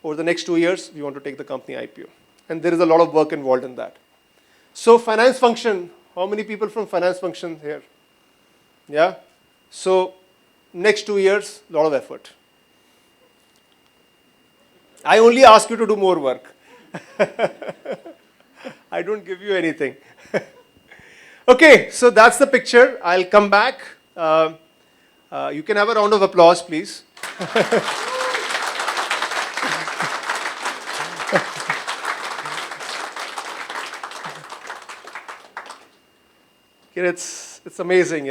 Over the next 2 years, we want to take the company IPO. And there is a lot of work involved in that. So finance function, how many people from finance function here? Yeah. So next 2 years, a lot of effort. I only ask you to do more work. I don't give you anything. Okay, so that's the picture. I'll come back. You can have a round of applause, please. It's amazing,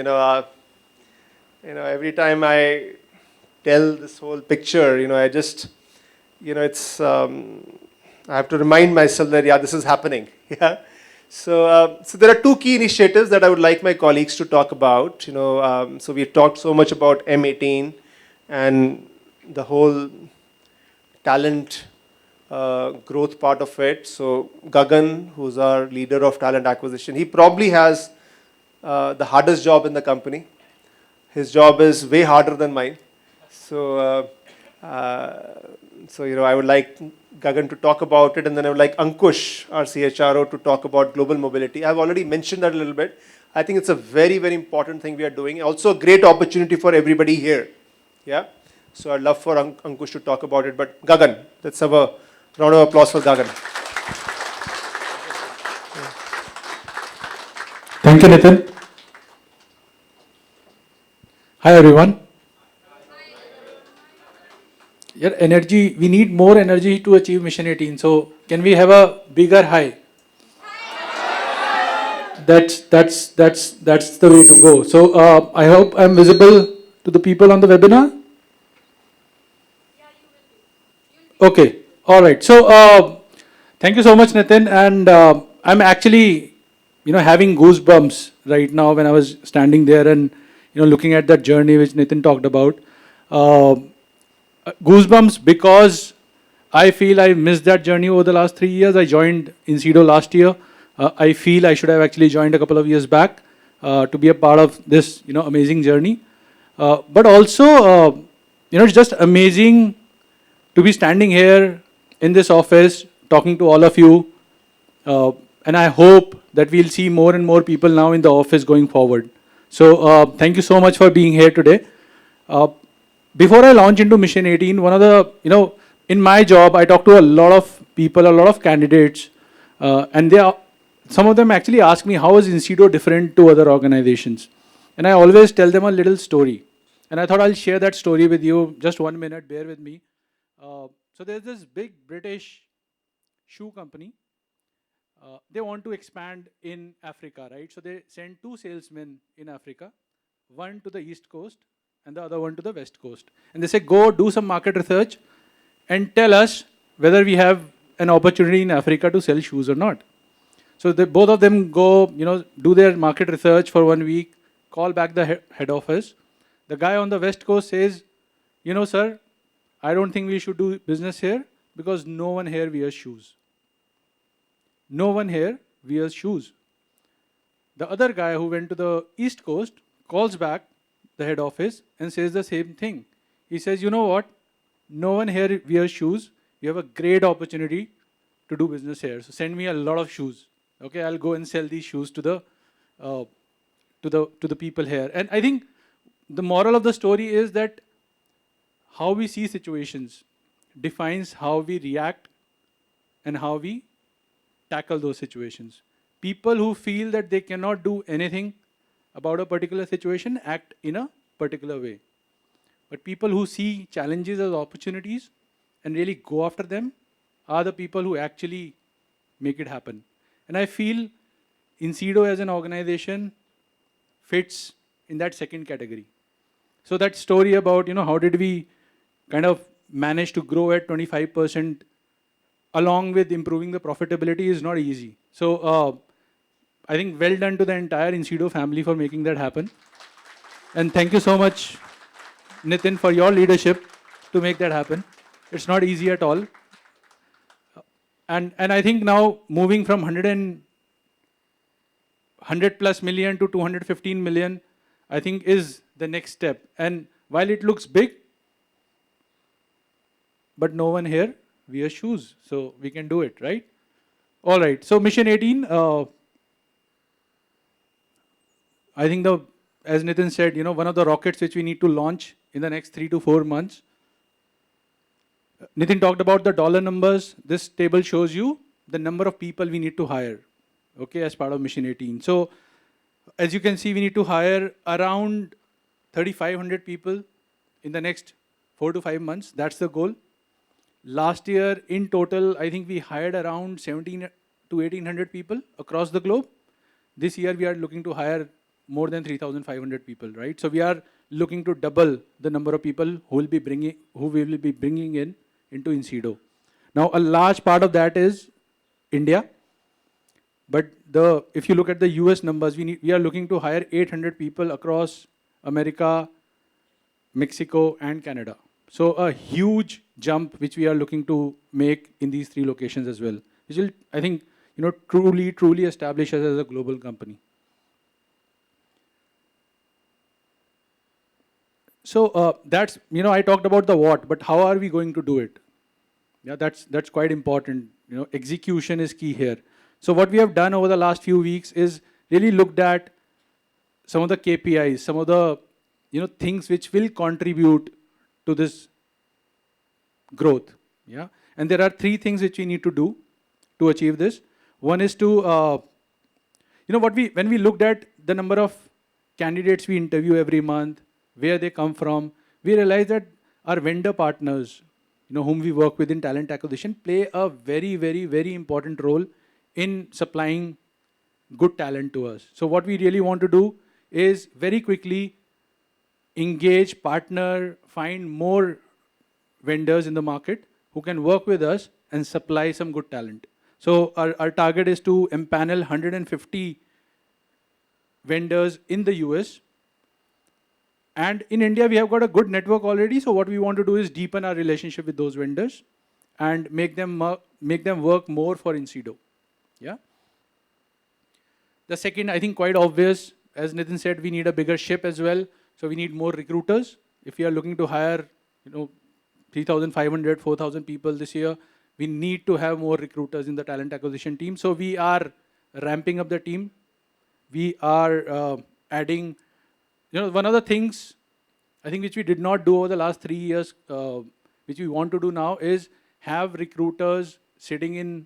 every time I tell this whole picture, I just, I have to remind myself that, yeah, this is happening. Yeah. So there are 2 key initiatives that I would like my colleagues to talk about. So we talked so much about M18 and the whole talent growth part of it. So Gagan, who's our leader of talent acquisition, he probably has the hardest job in the company. His job is way harder than mine. So, I would like Gagan to talk about it, and then I would like Ankush, our CHRO, to talk about global mobility. I've already mentioned that a little bit. I think it's a very important thing we are doing. Also a great opportunity for everybody here. Yeah. So I'd love for Ankush to talk about it. But Gagan, let's have a round of applause for Gagan. Thank you, Nitin. Hi, everyone. Your energy, we need more energy to achieve Mission 18. So, can we have a bigger high? That's the way to go. So, I hope I'm visible to the people on the webinar. Okay. All right. So, thank you so much, Nitin. And I'm actually, having goosebumps right now when I was standing there and, looking at that journey which Nitin talked about. Uh, Goosebumps because I feel I missed that journey over the last 3 years. I joined Incedo last year. I feel I should have actually joined a couple of years back to be a part of this, amazing journey. But also, it's just amazing to be standing here in this office talking to all of you. And I hope that we'll see more and more people now in the office going forward. So thank you so much for being here today. Uh, Before I launch into Mission 18, one of the, in my job, I talk to a lot of people, a lot of candidates, and some of them actually ask me, how is Incedo different to other organizations? And I always tell them a little story. And I thought I'll share that story with you. Just 1 minute, bear with me. So there's this big British shoe company. They want to expand in Africa, right? So they send 2 salesmen in Africa, one to the East Coast and the other one to the West Coast. And they say, go do some market research and tell us whether we have an opportunity in Africa to sell shoes or not. So both of them go, do their market research for 1 week, call back the head office. The guy on the West Coast says, sir, I don't think we should do business here because no one here wears shoes. No one here wears shoes. The other guy who went to the East Coast calls back the head office and says the same thing. He says, you know what? No one here wears shoes. You have a great opportunity to do business here. So send me a lot of shoes. Okay, I'll go and sell these shoes to the people here. And I think the moral of the story is that how we see situations defines how we react and how we tackle those situations. People who feel that they cannot do anything about a particular situation act in a particular way. But people who see challenges as opportunities and really go after them are the people who actually make it happen. And I feel Incedo as an organization fits in that second category. So that story about, how did we kind of manage to grow at 25% along with improving the profitability is not easy. So I think well done to the entire Incedo family for making that happen. And thank you so much, Nitin, for your leadership to make that happen. It's not easy at all. And I think now moving from 100 plus million to 215 million, I think is the next step. And while it looks big, but no one here wears shoes. So we can do it, right? All right. So Mission 18, I think as Nitin said, one of the rockets which we need to launch in the next 3 to 4 months. Nitin talked about the dollar numbers. This table shows you the number of people we need to hire, okay, as part of Mission 18. So as you can see, we need to hire around 3,500 people in the next 4 to 5 months. That's the goal. Last year, in total, I think we hired around 17 to 1,800 people across the globe. This year, we are looking to hire more than 3,500 people, right? So we are looking to double the number of people who we will be bringing into Incedo. Now, a large part of that is India. But if you look at the US numbers, we are looking to hire 800 people across America, Mexico, and Canada. So a huge jump which we are looking to make in these 3 locations as well, which will, I think, truly establish us as a global company. So that's, I talked about the what, but how are we going to do it? Yeah, that's quite important. Execution is key here. So what we have done over the last few weeks is really looked at some of the KPIs, some of the things which will contribute to this growth. Yeah, and there are 3 things which we need to do to achieve this. One is to when we looked at the number of candidates we interview every month, where they come from, we realized that our vendor partners, whom we work with in talent acquisition, play a very, very, very important role in supplying good talent to us. So what we really want to do is very quickly engage, partner, find more vendors in the market who can work with us and supply some good talent. So our target is to empanel 150 vendors in the US And in India, we have got a good network already. So what we want to do is deepen our relationship with those vendors and make them work more for incedo. Yeah. The second, I think, quite obvious, as Nitin said, we need a bigger ship as well. So we need more recruiters. If we are looking to hire, 3,500, 4,000 people this year, we need to have more recruiters in the talent acquisition team. So we are ramping up the team. We are adding, one of the things I think which we did not do over the last 3 years, which we want to do now is have recruiters sitting in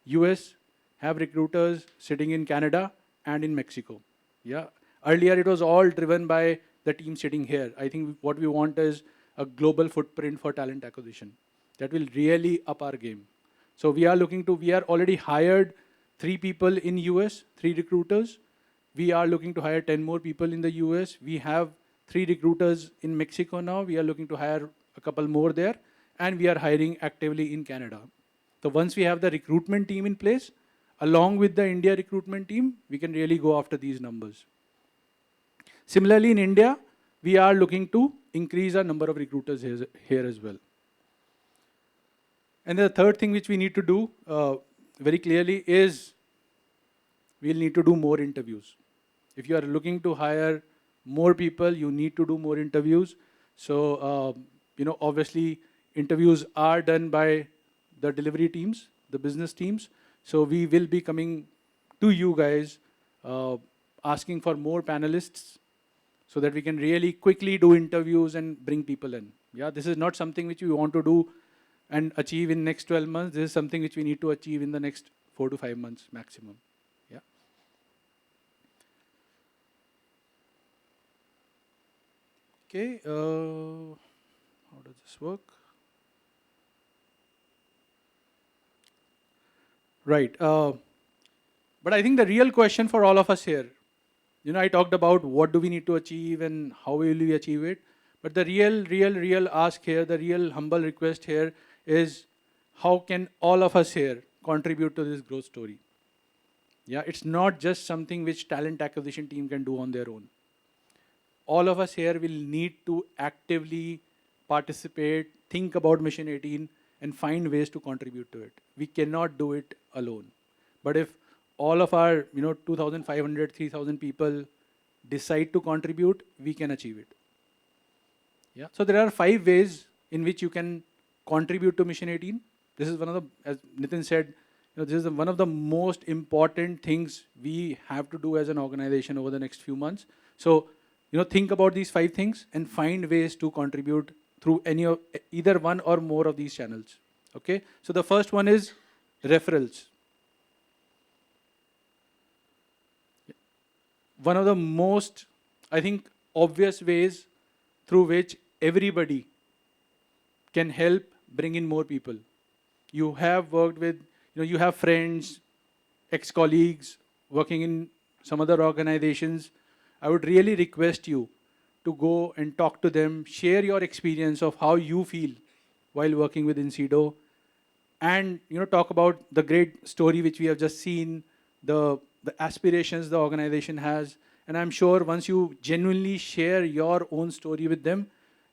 US, have recruiters sitting in Canada and in Mexico. Yeah. Earlier it was all driven by the team sitting here. I think what we want is a global footprint for talent acquisition. That will really up our game. So we are already hired 3 people in US, 3 recruiters. We are looking to hire 10 more people in the US. We have 3 recruiters in Mexico now. We are looking to hire a couple more there. And we are hiring actively in Canada. So once we have the recruitment team in place, along with the India recruitment team, we can really go after these numbers. Similarly, in India, we are looking to increase our number of recruiters here as well. And the third thing which we need to do very clearly is we'll need to do more interviews. If you are looking to hire more people, you need to do more interviews. So, obviously, interviews are done by the delivery teams, the business teams. So we will be coming to you guys asking for more panelists so that we can really quickly do interviews and bring people in. Yeah, this is not something which we want to do and achieve in next 12 months. This is something which we need to achieve in the next 4 to 5 months maximum. Yeah. Okay, how does this work? Right. But I think the real question for all of us here, I talked about what do we need to achieve and how will we achieve it. But the real ask here, the real humble request here is how can all of us here contribute to this growth story? Yeah, it's not just something which talent acquisition team can do on their own. All of us here will need to actively participate, think about Mission 18, and find ways to contribute to it. We cannot do it alone. But if all of our 2,500, 3,000 people decide to contribute, we can achieve it. Yeah. So there are 5 ways in which you can contribute to Mission 18. This is one of the, as Nitin said, this is one of the most important things we have to do as an organization over the next few months. So, think about these 5 things and find ways to contribute through either one or more of these channels. Okay. So the first one is referrals. One of the most, I think, obvious ways through which everybody can help bring in more people. You have worked with, you have friends, ex-colleagues working in some other organizations. I would really request you to go and talk to them, share your experience of how you feel while working with incedo, and talk about the great story which we have just seen, the aspirations the organization has. And I'm sure once you genuinely share your own story with them,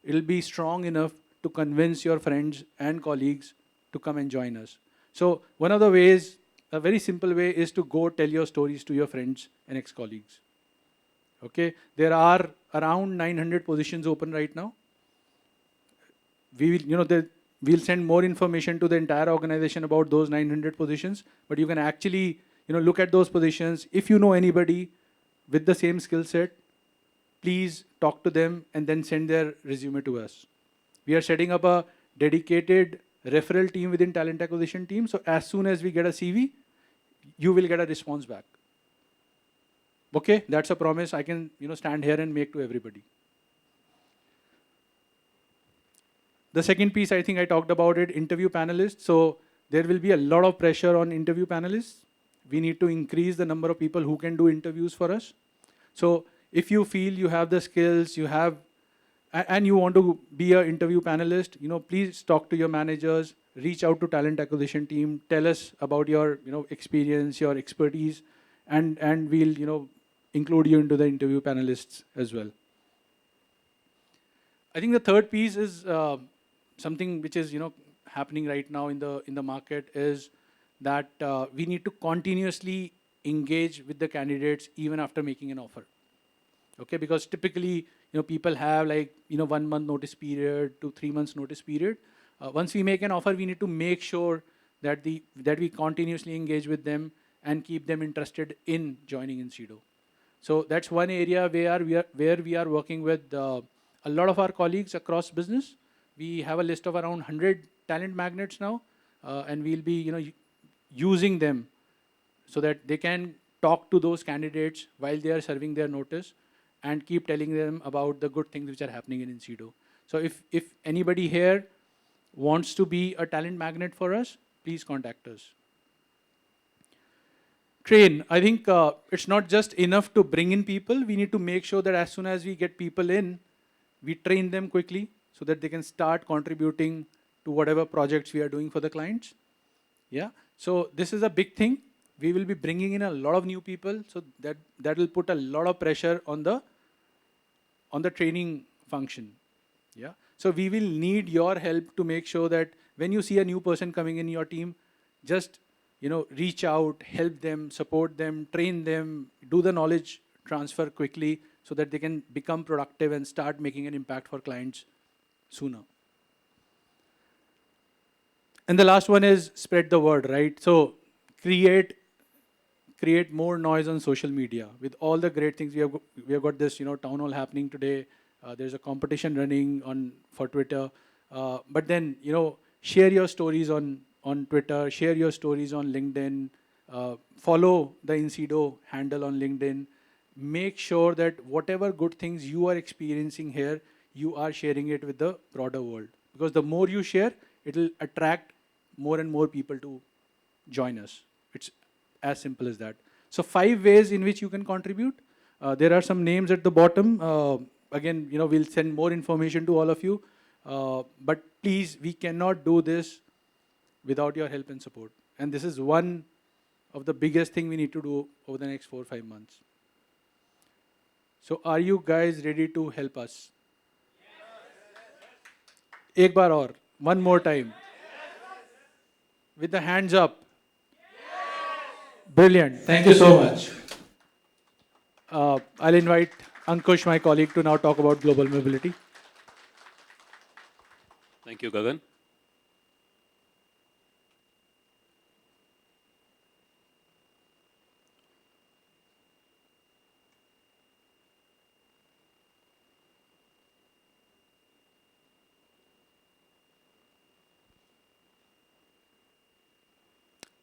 it'll be strong enough to convince your friends and colleagues to come and join us. So one of the ways, a very simple way, is to go tell your stories to your friends and ex-colleagues. Okay, there are around 900 positions open right now. We will, we'll send more information to the entire organization about those 900 positions, but you can actually, look at those positions. If you know anybody with the same skill set, please talk to them and then send their resume to us. We are setting up a dedicated referral team within talent acquisition team. So as soon as we get a CV, you will get a response back. Okay, that's a promise I can stand here and make to everybody. The second piece, I think I talked about it, interview panelists. So there will be a lot of pressure on interview panelists. We need to increase the number of people who can do interviews for us. So if you feel you have the skills, and you want to be an interview panelist, please talk to your managers, reach out to talent acquisition team, tell us about your experience, your expertise, and we'll include you into the interview panelists as well. I think the third piece is something which is happening right now in the market is that we need to continuously engage with the candidates even after making an offer. Okay, because typically people have like 1 month notice period to 3 months notice period. Once we make an offer, we need to make sure that we continuously engage with them and keep them interested in joining Incedo. So that's one area where we are working with a lot of our colleagues across business. We have a list of around 100 talent magnets now, and we'll be using them so that they can talk to those candidates while they are serving their notice and keep telling them about the good things which are happening in Incedo. So if anybody here wants to be a talent magnet for us, please contact us. Train. I think it's not just enough to bring in people. We need to make sure that as soon as we get people in, we train them quickly so that they can start contributing to whatever projects we are doing for the clients. Yeah. So this is a big thing. We will be bringing in a lot of new people, so that will put a lot of pressure on the training function. Yeah. So we will need your help to make sure that when you see a new person coming in your team, just reach out, help them, support them, train them, do the knowledge transfer quickly so that they can become productive and start making an impact for clients sooner. And the last one is spread the word, right? So create more noise on social media with all the great things we have got this town hall happening today. There's a competition running on for Twitter, but then share your stories on Twitter, share your stories on LinkedIn, follow the Incedo handle on LinkedIn. Make sure that whatever good things you are experiencing here, you are sharing it with the broader world, because the more you share, it will attract more and more people to join us. It's as simple as that. So 5 ways in which you can contribute. There are some names at the bottom. Again, we'll send more information to all of you. But please, we cannot do this without your help and support. And this is one of the biggest thing we need to do over the next 4 or 5 months. So are you guys ready to help us? Ek baar aur, one more time. With the hands up. Brilliant. Thank you so much. I'll invite Ankush, my colleague, to now talk about global mobility. Thank you, Gagan.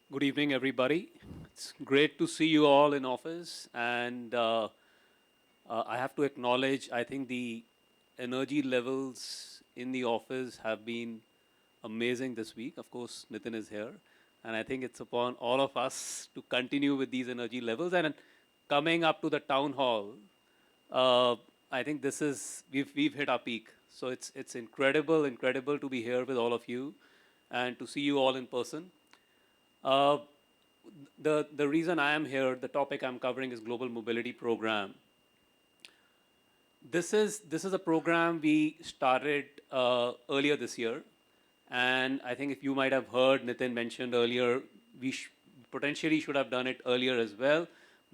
Good evening, everybody. It's great to see you all in office, and I have to acknowledge, I think the energy levels in the office have been amazing this week. Of course, Nitin is here, and I think it's upon all of us to continue with these energy levels. And coming up to the town hall, I think this is we've hit our peak. So it's incredible to be here with all of you, and to see you all in person. The reason I am here, the topic I'm covering is Global Mobility Program. This is a program we started earlier this year, and I think if you might have heard Nitin mentioned earlier, we potentially should have done it earlier as well.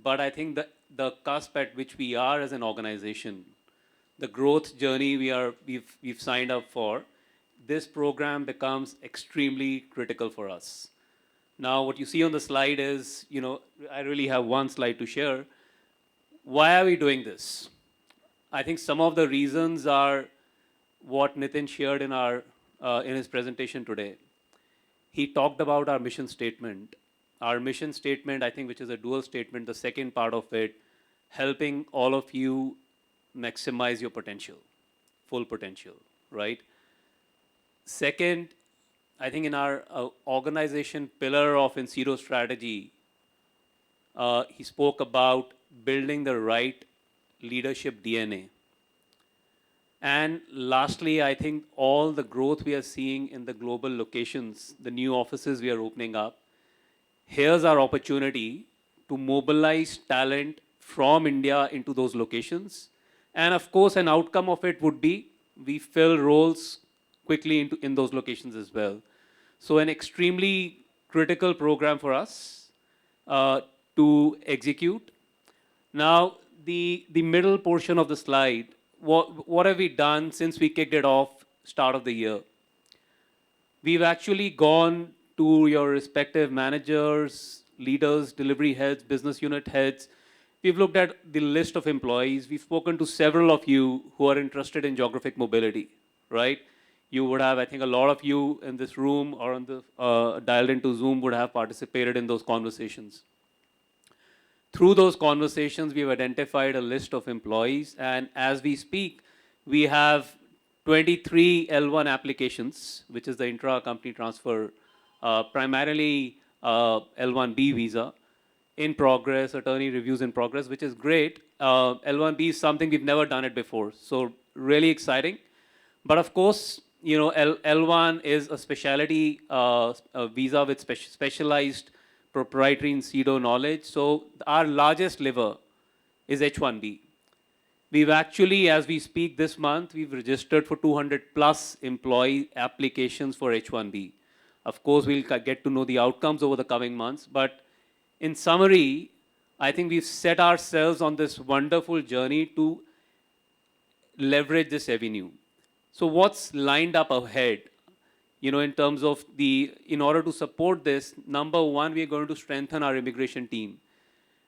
But I think the cusp at which we are as an organization, the growth journey we've signed up for, this program becomes extremely critical for us. Now, what you see on the slide is, I really have one slide to share. Why are we doing this? I think some of the reasons are what Nitin shared in his presentation today. He talked about our mission statement. Our mission statement, I think, which is a dual statement, the second part of it, helping all of you maximize your potential, full potential, right? Second, I think in our organization pillar of Incedo strategy, he spoke about building the right leadership DNA. And lastly, I think all the growth we are seeing in the global locations, the new offices we are opening up, here's our opportunity to mobilize talent from India into those locations. And of course, an outcome of it would be we fill roles quickly in those locations as well. So an extremely critical program for us to execute. Now, the middle portion of the slide, what have we done since we kicked it off start of the year? We've actually gone to your respective managers, leaders, delivery heads, business unit heads. We've looked at the list of employees. We've spoken to several of you who are interested in geographic mobility, right? You would have, I think a lot of you in this room or on the dialed into Zoom would have participated in those conversations. Through those conversations, we've identified a list of employees, and as we speak, we have 23 L1 applications, which is the intra-company transfer, primarily L1B visa, in progress, attorney reviews in progress, which is great. L1B is something we've never done it before, so really exciting. But of course, you know, L1 is a specialty a visa with specialized proprietary incedo knowledge. So our largest lever is H1B. We've actually, as we speak this month, we've registered for 200 plus employee applications for H1B. Of course, we'll get to know the outcomes over the coming months. But in summary, I think we've set ourselves on this wonderful journey to leverage this avenue. So what's lined up ahead? You know, in terms of in order to support this, number one, we are going to strengthen our immigration team.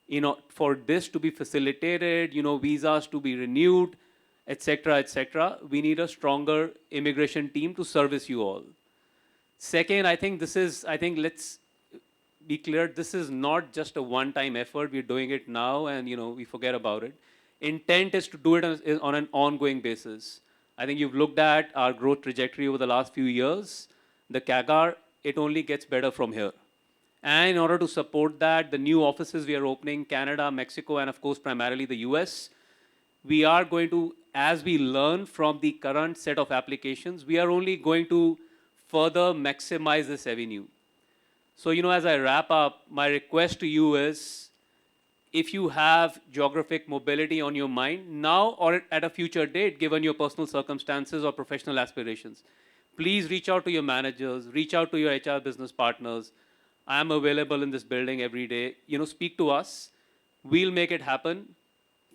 You know, for this to be facilitated, you know, visas to be renewed, etc., we need a stronger immigration team to service you all. Second, I think let's be clear, this is not just a one-time effort. We're doing it now and, you know, we forget about it. Intent is to do it on an ongoing basis. I think you've looked at our growth trajectory over the last few years. The CAGR, it only gets better from here. And in order to support that, the new offices we are opening, Canada, Mexico, and of course, primarily the US, we are going to, as we learn from the current set of applications, we are only going to further maximize this avenue. So, you know, as I wrap up, my request to you is, if you have geographic mobility on your mind now or at a future date, given your personal circumstances or professional aspirations, please reach out to your managers, reach out to your HR business partners. I am available in this building every day. You know, speak to us. We'll make it happen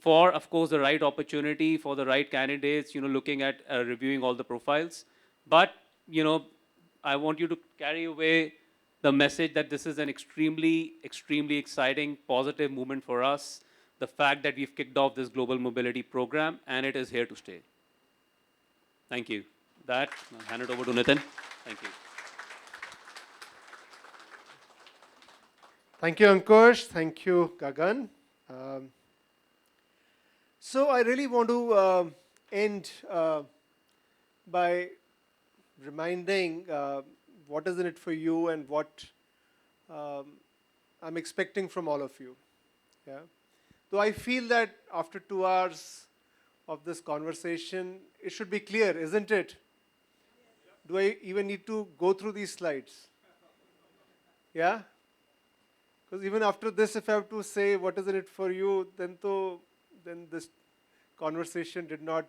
for, of course, the right opportunity, for the right candidates, you know, looking at reviewing all the profiles. But, you know, I want you to carry away the message that this is an extremely, extremely exciting, positive movement for us. The fact that we've kicked off this global mobility program, and it is here to stay. Thank you. That, I'll hand it over to Nitin. Thank you. Thank you, Ankush. Thank you, Gagan. So I really want to end by reminding what is in it for you and what I'm expecting from all of you. Yeah. Though I feel that after 2 hours of this conversation, it should be clear, isn't it? Do I even need to go through these slides? Yeah? Because even after this, if I have to say what is in it for you, then this conversation did not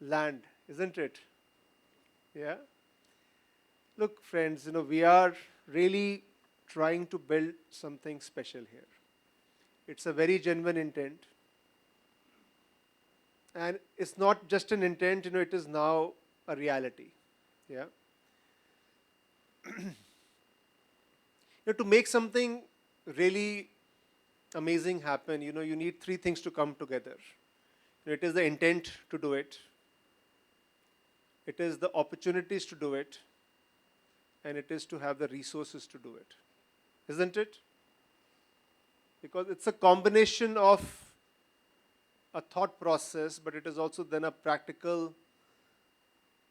land, isn't it? Yeah? Look, friends, you know, we are really trying to build something special here. It's a very genuine intent. And it's not just an intent, you know, it is now a reality. Yeah? You know, to make something really amazing happen, you know, you need 3 things to come together. You know, it is the intent to do it. It is the opportunities to do it. And it is to have the resources to do it. Isn't it? Because it's a combination of a thought process, but it is also then a practical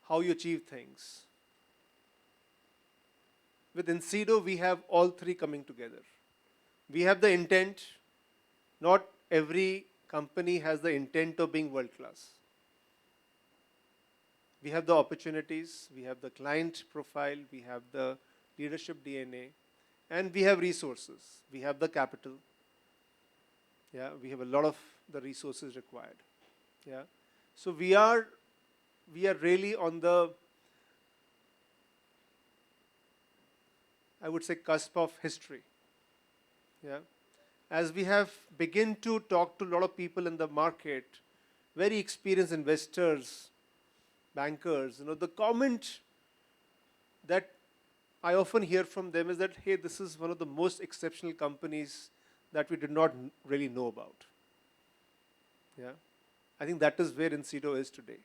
how you achieve things. With incedo, we have all 3 coming together. We have the intent. Not every company has the intent of being world class. We have the opportunities, we have the client profile, we have the leadership DNA, and we have resources. We have the capital. Yeah, we have a lot of the resources required. Yeah. So we are we are really on the, I would say, cusp of history. Yeah. As we have begun to talk to a lot of people in the market, very experienced investors, bankers, the comment that I often hear from them is that, hey, this is one of the most exceptional companies that we did not really know about. Yeah. I think that is where incedo is today.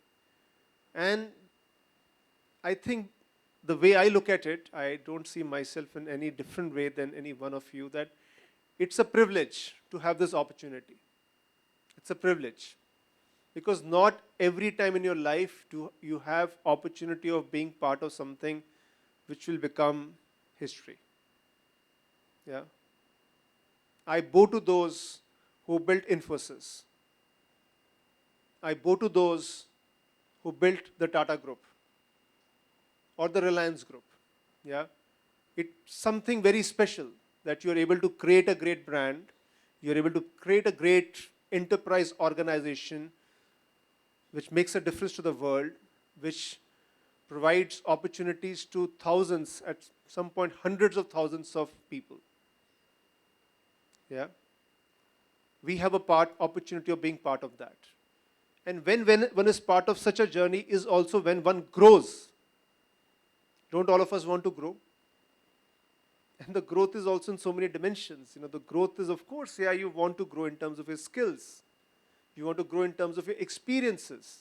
And I think the way I look at it, I don't see myself in any different way than any one of you, that it's a privilege to have this opportunity. It's a privilege. Because not every time in your life do you have opportunity of being part of something which will become history. Yeah. I bow to those who built Infosys. I bow to those who built the Tata Group or the Reliance Group. Yeah. It's something very special that you're able to create a great brand, you're able to create a great enterprise organization which makes a difference to the world, which provides opportunities to thousands, at some point hundreds of thousands of people. Yeah. We have a opportunity of being part of that. And when one is part of such a journey is also when one grows. Don't all of us want to grow? And the growth is also in so many dimensions. The growth is, of course, yeah, you want to grow in terms of your skills. You want to grow in terms of your experiences.